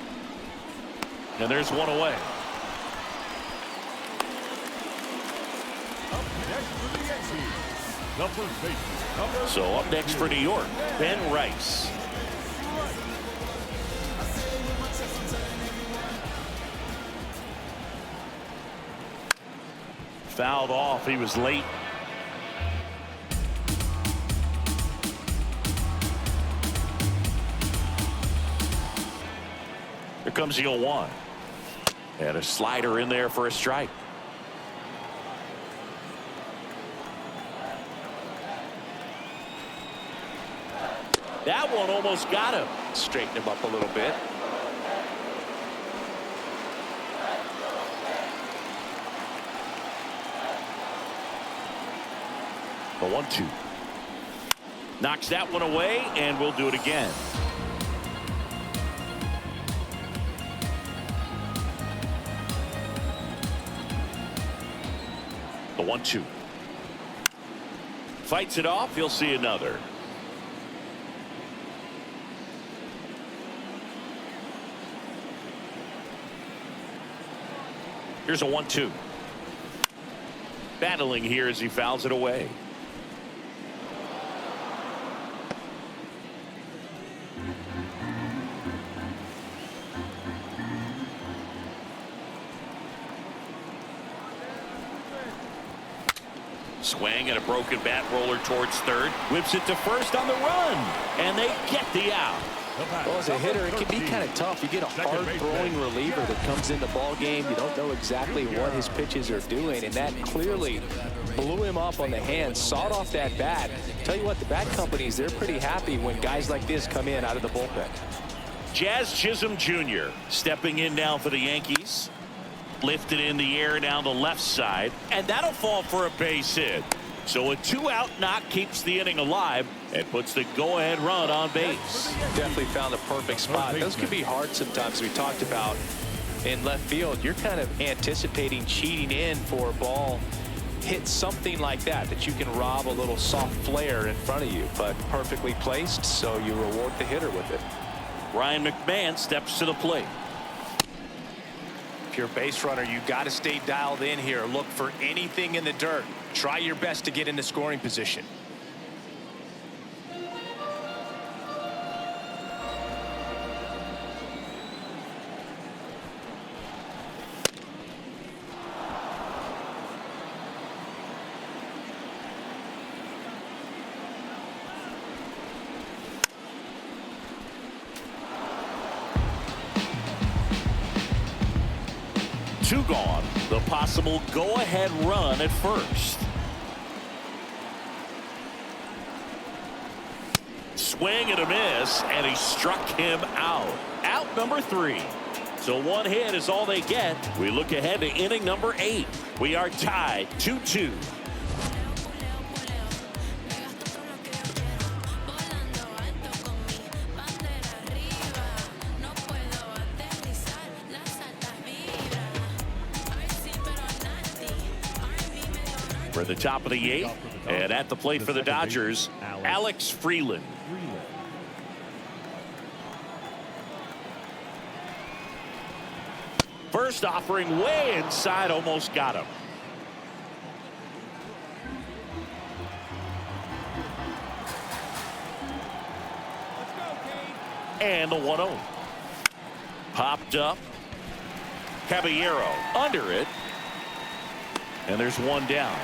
And there's one away. So up next for New York, Ben Rice. Fouled off. He was late. Here comes the 0-1. And a slider in there for a strike. That one almost got him. Straighten him up a little bit. The 1-2. Knocks that one away, and we'll do it again. The 1-2. Fights it off. He'll see another. Here's a 1-2. Battling here as he fouls it away. Swing and a broken bat roller towards third. Whips it to first on the run. And they get the out. Well, as a hitter, it can be kind of tough. You get a hard-throwing reliever that comes in the ball game. You don't know exactly what his pitches are doing, and that clearly blew him up on the hand, sawed off that bat. Tell you what, the bat companies, they're pretty happy when guys like this come in out of the bullpen. Jazz Chisholm Jr. stepping in now for the Yankees. Lifted in the air down the left side, and that'll fall for a base hit. So a two-out knock keeps the inning alive and puts the go-ahead run on base. Definitely found the perfect spot. Those can be hard sometimes. We talked about in left field, you're kind of anticipating cheating in for a ball. Hit something like that you can rob a little soft flare in front of you, but perfectly placed, so you reward the hitter with it. Ryan McMahon steps to the plate. If you're a base runner, you got to stay dialed in here. Look for anything in the dirt. Try your best to get into scoring position. Two gone. The possible go-ahead run at first. Swing and a miss, and he struck him out. Out number 3. So one hit is all they get. We look ahead to inning number 8. We are tied 2-2. For the top of the 8th, and at the plate for the Dodgers, Alex Freeland. First offering way inside, almost got him. And the 1-0. Popped up. Caballero under it. And there's one down.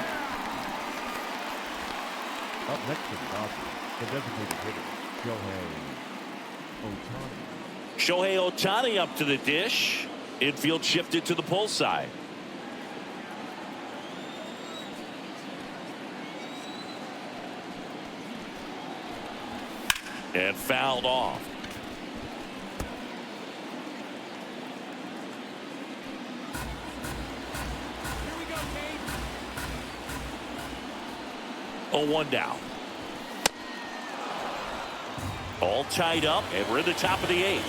Up next to the Dodgers, the designated hitter, Shohei Ohtani. Shohei Ohtani up to the dish. Infield shifted to the pull side. And fouled off. Here we go, Kate. 0-1 down. All tied up, and we're in the top of the 8th.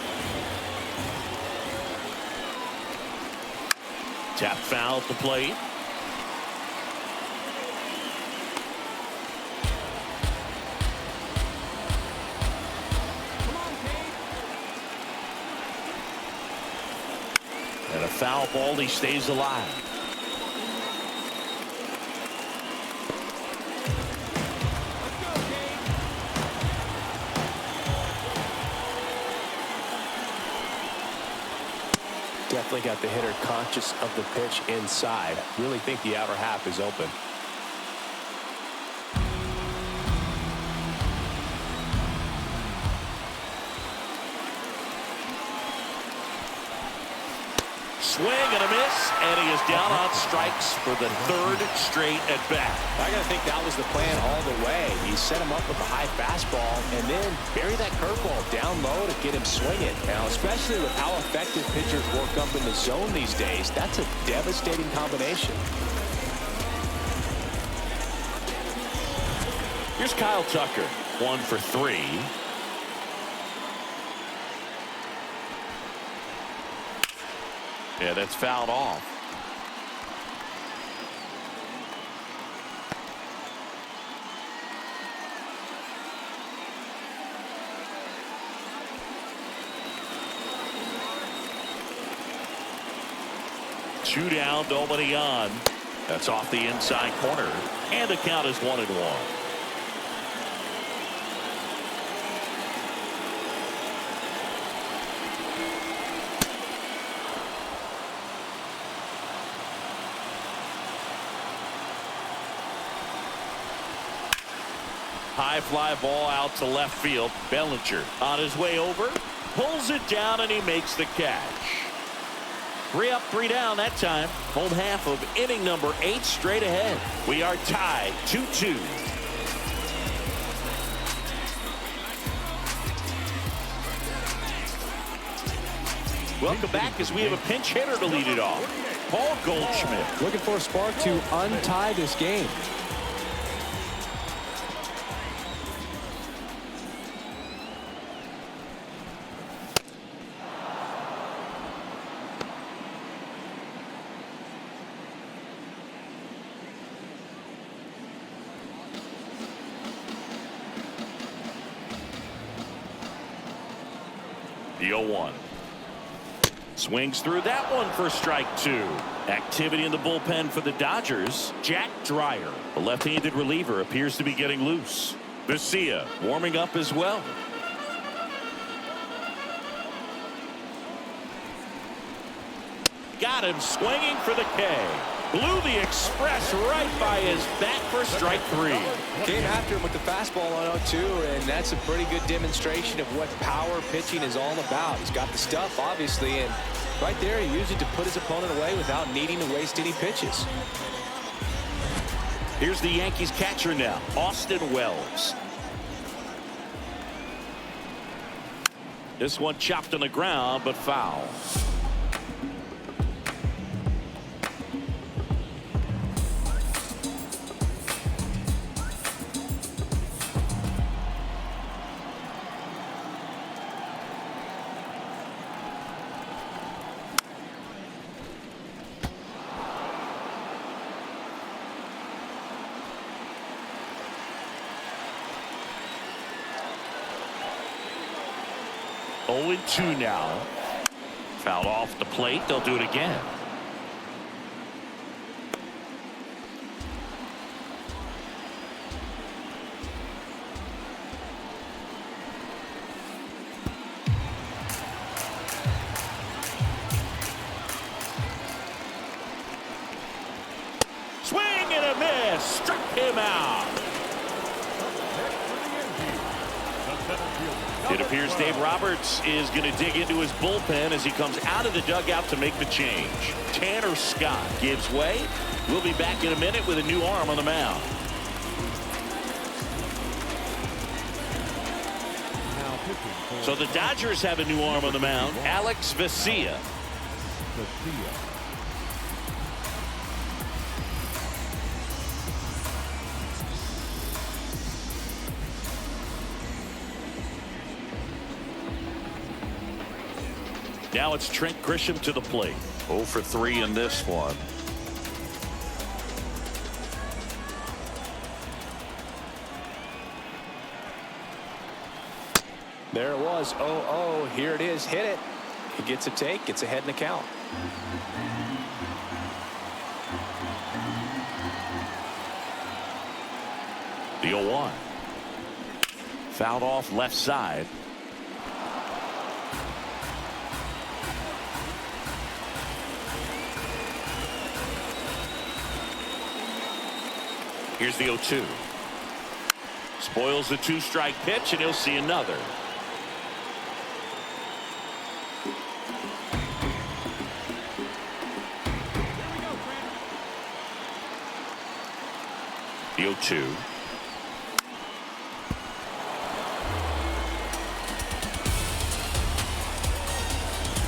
Tap foul at the plate. Come on, Kate. And a foul ball, he stays alive. Let's go, Kate. Definitely got the hitter conscious of the pitch inside. Really think the outer half is open. Swing and a miss, and he is down on strikes for the 3rd straight at bat. I gotta think that was the plan all the way. He set him up with a high fastball and then bury that curveball down low to get him swinging. Now, especially with how effective pitchers work up in the zone these days, that's a devastating combination. Here's Kyle Tucker, 1 for 3. Yeah, that's fouled off. Two down, nobody on. That's off the inside corner, and the count is 1-1. High fly ball out to left field. Bellinger on his way over, pulls it down, and he makes the catch. 3 up, 3 down that time. Home half of inning number 8 straight ahead. We are tied 2-2. Welcome back as we have a pinch hitter to lead it off. Paul Goldschmidt. Looking for a spark to untie this game. The 0-1. Swings through that one for strike 2. Activity in the bullpen for the Dodgers. Jack Dreyer, a left-handed reliever, appears to be getting loose. Vesia warming up as well. Got him swinging for the K. Blew the express right by his bat for strike 3. Came after him with the fastball on 0-2, and that's a pretty good demonstration of what power pitching is all about. He's got the stuff, obviously, and right there he used it to put his opponent away without needing to waste any pitches. Here's the Yankees catcher now, Austin Wells. This one chopped on the ground, but foul. Oh, 0-2 now. Fouled off the plate. They'll do it again. Swing and a miss. Struck him out. It appears Dave Roberts is going to dig into his bullpen as he comes out of the dugout to make the change. Tanner Scott gives way. We'll be back in a minute with a new arm on the mound. So the Dodgers have a new arm on the mound, Alex Vesia. Now it's Trent Grisham to the plate. 0 for 3 in this one. There it was. 0-0. Here it is. Hit it. He gets a take. Gets ahead in the count. The 0-1. Fouled off left side. Here's the 0-2. Spoils the 2-strike pitch, and he'll see another. The 0-2.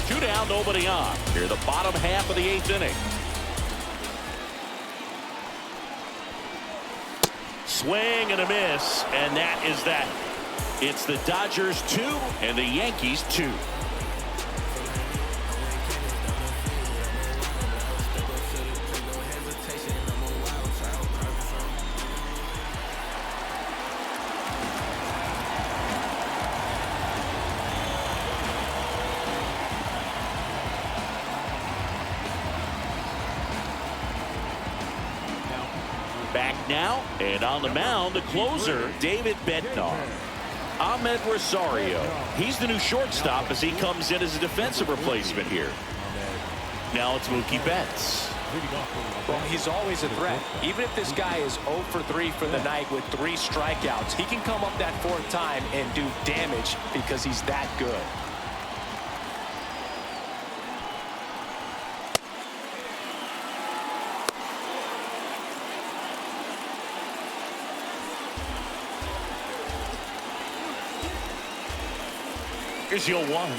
Two down, nobody on. Here, the bottom half of the 8th inning. Swing and a miss, and that is that. It's the Dodgers 2 and the Yankees 2. Back now, and on the mound, the closer, David Bednar. Ahmed Rosario. He's the new shortstop as he comes in as a defensive replacement here. Now it's Mookie Betts. Well, he's always a threat. Even if this guy is 0 for 3 for the night with 3 strikeouts, he can come up that 4th time and do damage because he's that good. Here's the 0-1.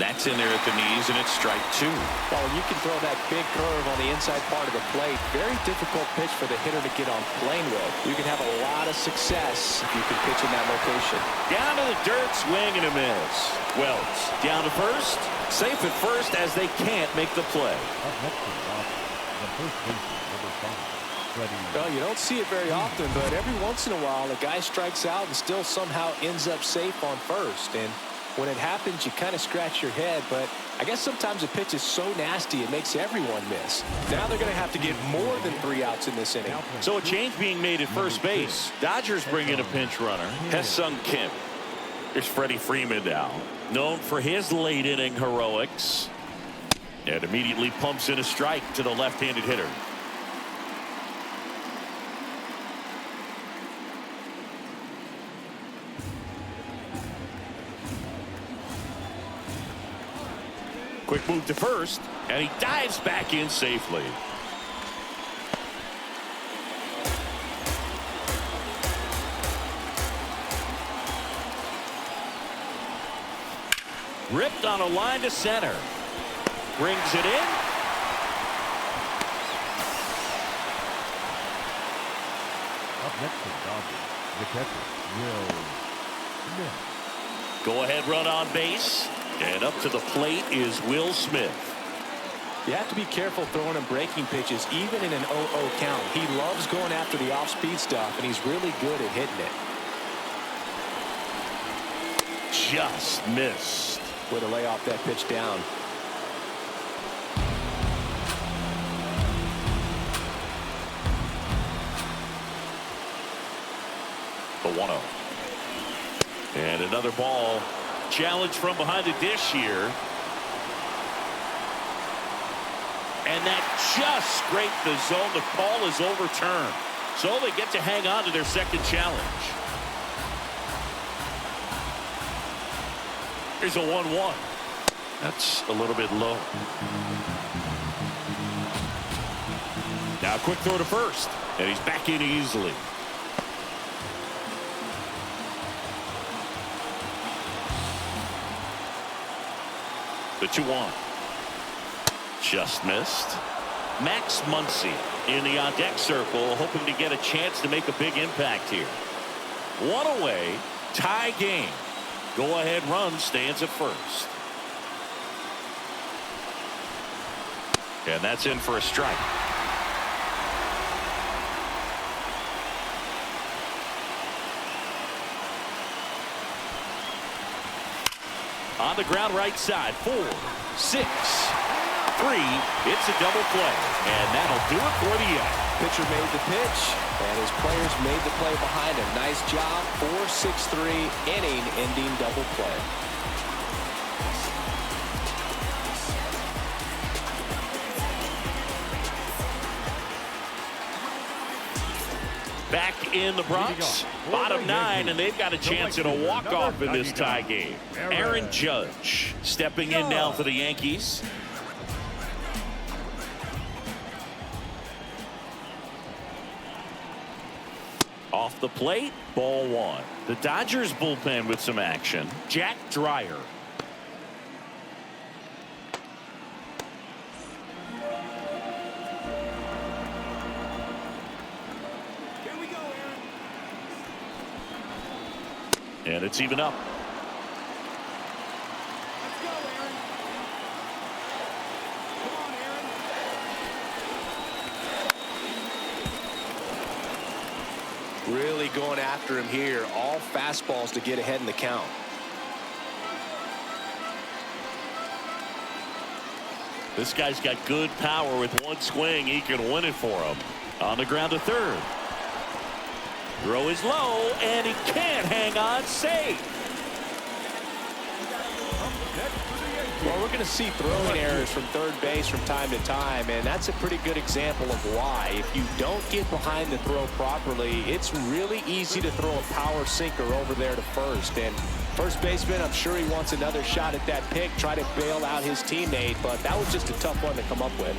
That's in there at the knees, and it's strike 2. Well, you can throw that big curve on the inside part of the plate. Very difficult pitch for the hitter to get on plane with. You can have a lot of success if you can pitch in that location. Down to the dirt, swing and a miss. Wells down to first. Safe at first as they can't make the play. Well, you don't see it very often, but every once in a while, a guy strikes out and still somehow ends up safe on first. And when it happens, you kind of scratch your head, but I guess sometimes a pitch is so nasty it makes everyone miss. Now they're going to have to get more than 3 outs in this inning. So a change being made at first base. Dodgers bring in a pinch runner, Ha-Seong Kim. Here's Freddie Freeman now, known for his late inning heroics, and immediately pumps in a strike to the left-handed hitter. Quick move to first, and he dives back in safely. Ripped on a line to center. Brings it in. Up next to Dodgers, the catcher, Will Smith. Go ahead run on base. And up to the plate is Will Smith. You have to be careful throwing him breaking pitches, even in an 0-0 count. He loves going after the off-speed stuff, and he's really good at hitting it. Just missed. Way to lay off that pitch down. The 1-0. And another ball. Challenge from behind the dish here. And that just scraped the zone. The call is overturned. So they get to hang on to their second challenge. Here's a 1-1. That's a little bit low. Now a quick throw to first. And he's back in easily. The 2-1. Just missed. Max Muncy in the on-deck circle, hoping to get a chance to make a big impact here. One away, tie game. Go-ahead run stands at first. And that's in for a strike. On the ground right side. 4, 6, 3. It's a double play. And that'll do it for the Yankees. Pitcher made the pitch, and his players made the play behind him. Nice job. 4-6-3 inning-ending double play. Back in the Bronx, bottom 9, and they've got a chance at a walk-off in this tie game. Aaron Judge stepping in now for the Yankees. Off the plate, ball 1. The Dodgers bullpen with some action. Jack Dreyer. And it's even up. Let's go, Aaron. Come on, Aaron. Really going after him here. All fastballs to get ahead in the count. This guy's got good power. With one swing, he can win it for him. On the ground to third. Throw is low, and he can't hang on. Safe. Well, we're going to see throwing errors from third base from time to time, and that's a pretty good example of why. If you don't get behind the throw properly, it's really easy to throw a power sinker over there to first. And first baseman, I'm sure he wants another shot at that pick, try to bail out his teammate, but that was just a tough one to come up with.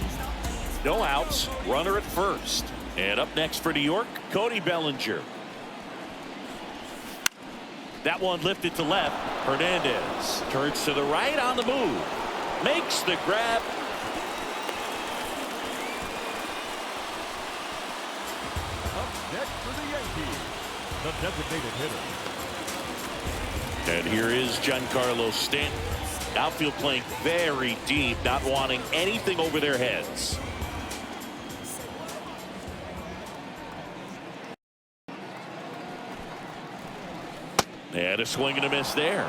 No outs, runner at first. And up next for New York, Cody Bellinger. That one lifted to left. Hernandez turns to the right on the move. Makes the grab. Up next for the Yankees, the designated hitter. And here is Giancarlo Stanton. Outfield playing very deep, not wanting anything over their heads. And a swing and a miss there.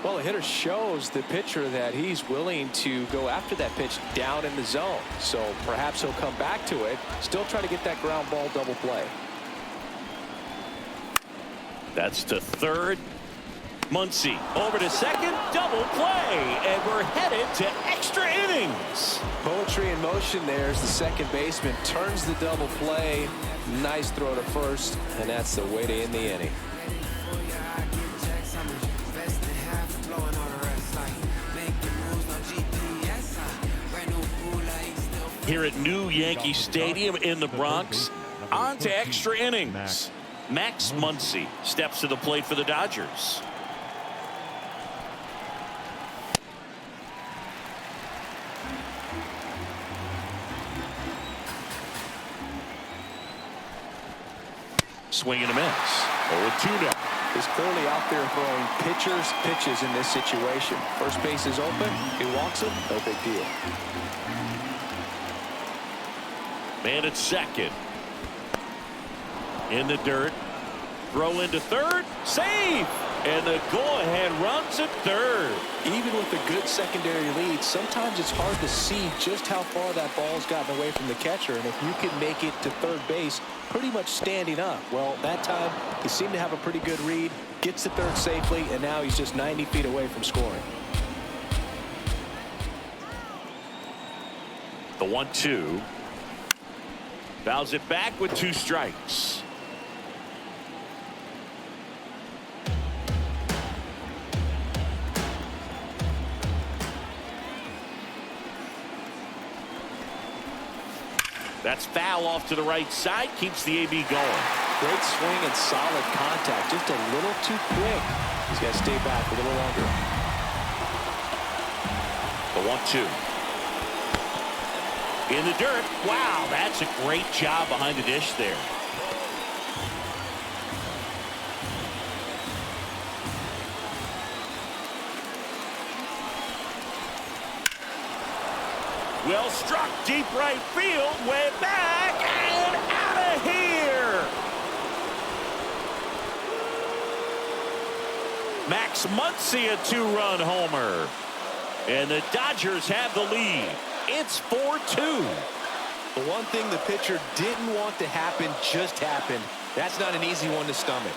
Well, the hitter shows the pitcher that he's willing to go after that pitch down in the zone. So perhaps he'll come back to it. Still try to get that ground ball double play. That's to third. Muncy over to second. Double play. And we're headed to extra innings. Poetry in motion there as the second baseman turns the double play. Nice throw to first. And that's the way to end the inning. Here at New Yankee Stadium in the Bronx, on to extra innings. Max Muncy steps to the plate for the Dodgers. Swing and a miss. 0-2 now. He's clearly out there throwing pitchers pitches in this situation. First base is open. He walks him. No big deal. Man at second. In the dirt. Throw into third. Save. And the go-ahead runs at third. Even with a good secondary lead, sometimes it's hard to see just how far that ball's gotten away from the catcher. And if you can make it to third base pretty much standing up, well, that time he seemed to have a pretty good read, gets to third safely, and now he's just 90 feet away from scoring. The 1-2. Fouls it back with 2 strikes. That's foul off to the right side. Keeps the AB going. Great swing and solid contact. Just a little too quick. He's got to stay back a little longer. The 2. In the dirt. Wow, that's a great job behind the dish there. Well struck, deep right field, way back, and out of here. Max Muncy, a 2-run homer. And the Dodgers have the lead. It's 4-2. The one thing the pitcher didn't want to happen just happened. That's not an easy one to stomach.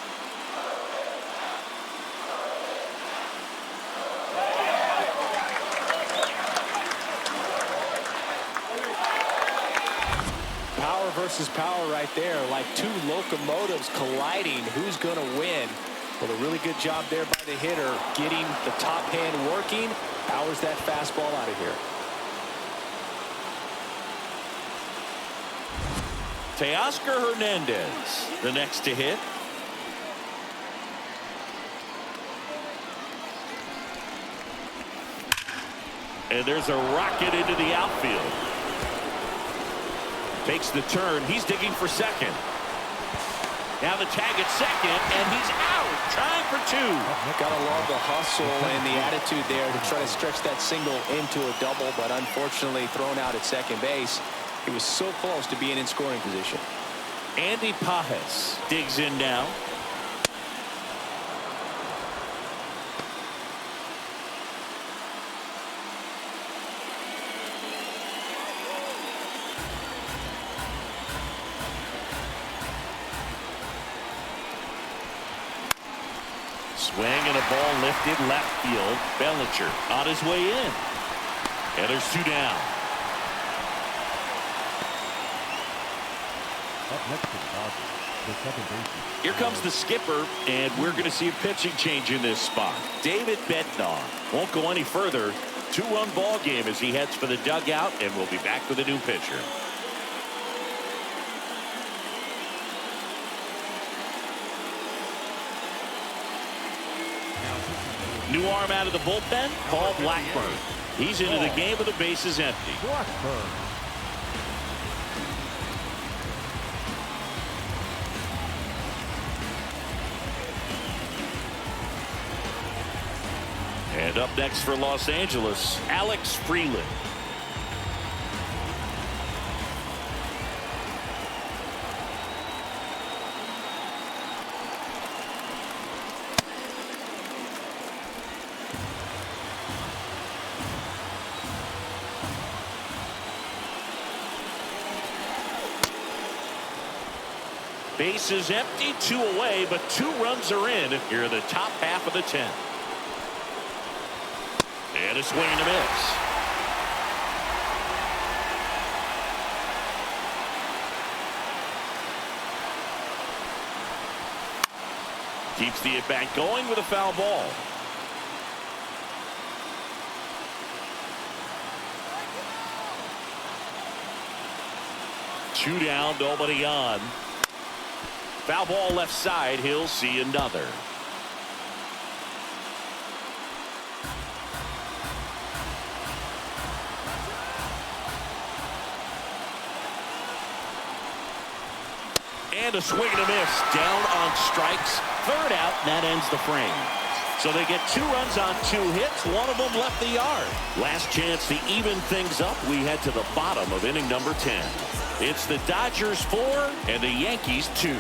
Power versus power right there, like two locomotives colliding. Who's going to win? Well, a really good job there by the hitter, getting the top hand working. Powers that fastball out of here. Teoscar Hernandez, the next to hit. And there's a rocket into the outfield. Takes the turn. He's digging for second. Now the tag at second, and he's out, trying for 2. Gotta love the hustle and the attitude there to try to stretch that single into a double, but unfortunately thrown out at second base. He was so close to being in scoring position. Andy Pajes digs in now. Swing and a ball lifted left field. Bellinger on his way in. And there's 2 down. Up next to the Dodgers, the second baseman. Here comes the skipper, and we're going to see a pitching change in this spot. David Bednar won't go any further. 2-run ball game as he heads for the dugout, and we'll be back with a new pitcher. New arm out of the bullpen, Paul Blackburn. He's into the game with the bases empty. Blackburn. And up next for Los Angeles, Alex Freeland. Bases empty, 2 away, but 2 runs are in here in the top half of the 10th. And a swing and a miss. Keeps the at-bat going with a foul ball. Two down, nobody on. Foul ball left side. He'll see another. And a swing and a miss. Down on strikes. 3rd out, and that ends the frame. So they get 2 runs on 2 hits. One of them left the yard. Last chance to even things up. We head to the bottom of inning number 10. It's the Dodgers 4 and the Yankees 2.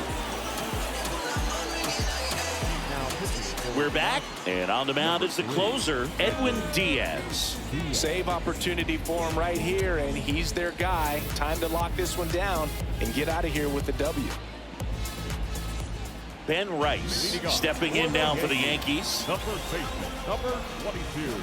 We're back, and on the mound is the closer, Edwin Diaz. Save opportunity for him right here, and he's their guy. Time to lock this one down and get out of here with the W. Ben Rice stepping in now for the Yankees. The first baseman, number 22.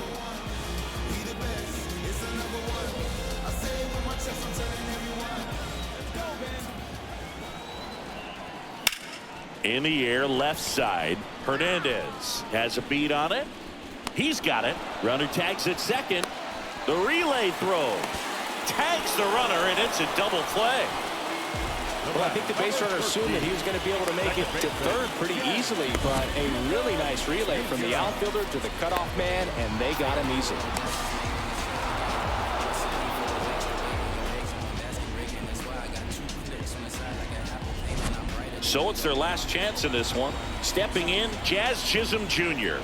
In the air, left side. Hernandez has a beat on it. He's got it. Runner tags at second. The relay throw. Tags the runner, and it's a double play. Well, I think the base runner assumed that he was going to be able to make it to third pretty easily, but a really nice relay from the outfielder to the cutoff man, and they got him easily. So it's their last chance in this one. Stepping in, Jazz Chisholm Jr.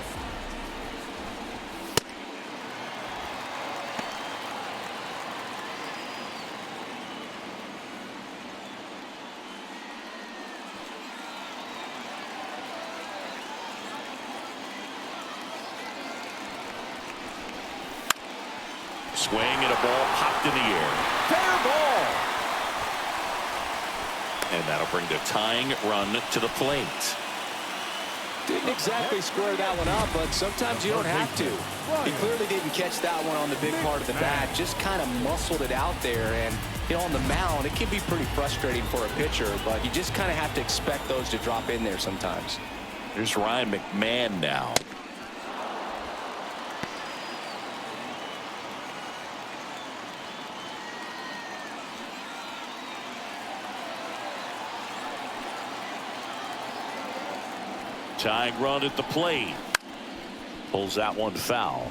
Swing and a ball popped in the air. Fair ball. And that'll bring the tying run to the plate. Didn't exactly square that one up, but sometimes you don't have to. He clearly didn't catch that one on the big part of the bat, just kind of muscled it out there. And, you know, on the mound, it can be pretty frustrating for a pitcher, but you just kind of have to expect those to drop in there sometimes. Here's Ryan McMahon now. Tying run at the plate. Pulls that one foul.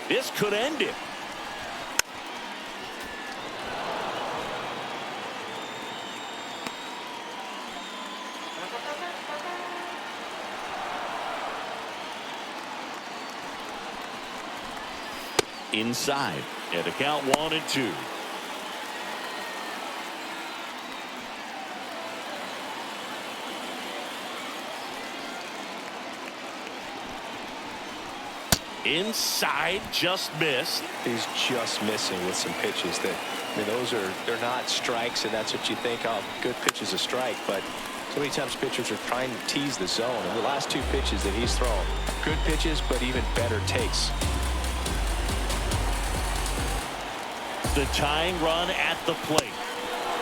This could end it. Inside and a count 1-2. Inside, just missed. He's just missing with some pitches that, I mean, they're not strikes, and that's what you think of. Good pitch is a strike, but so many times pitchers are trying to tease the zone. And the last two pitches that he's thrown, good pitches, but even better takes. The tying run at the plate.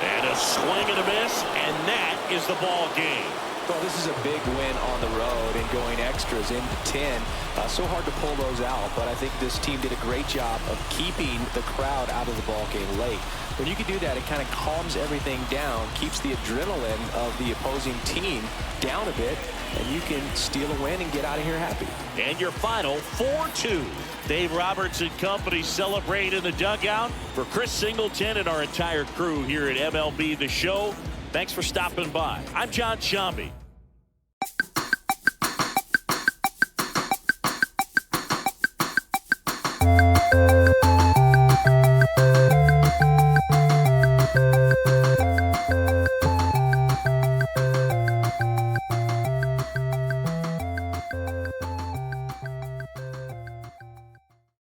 And a swing and a miss, and that is the ball game. Well, this is a big win on the road and going extras into 10. So hard to pull those out, but I think this team did a great job of keeping the crowd out of the ball game late. When you can do that, it kind of calms everything down, keeps the adrenaline of the opposing team down a bit, and you can steal a win and get out of here happy. And your final 4-2. Dave Roberts and company celebrate in the dugout. For Chris Singleton and our entire crew here at MLB The Show, thanks for stopping by. I'm John Shambi.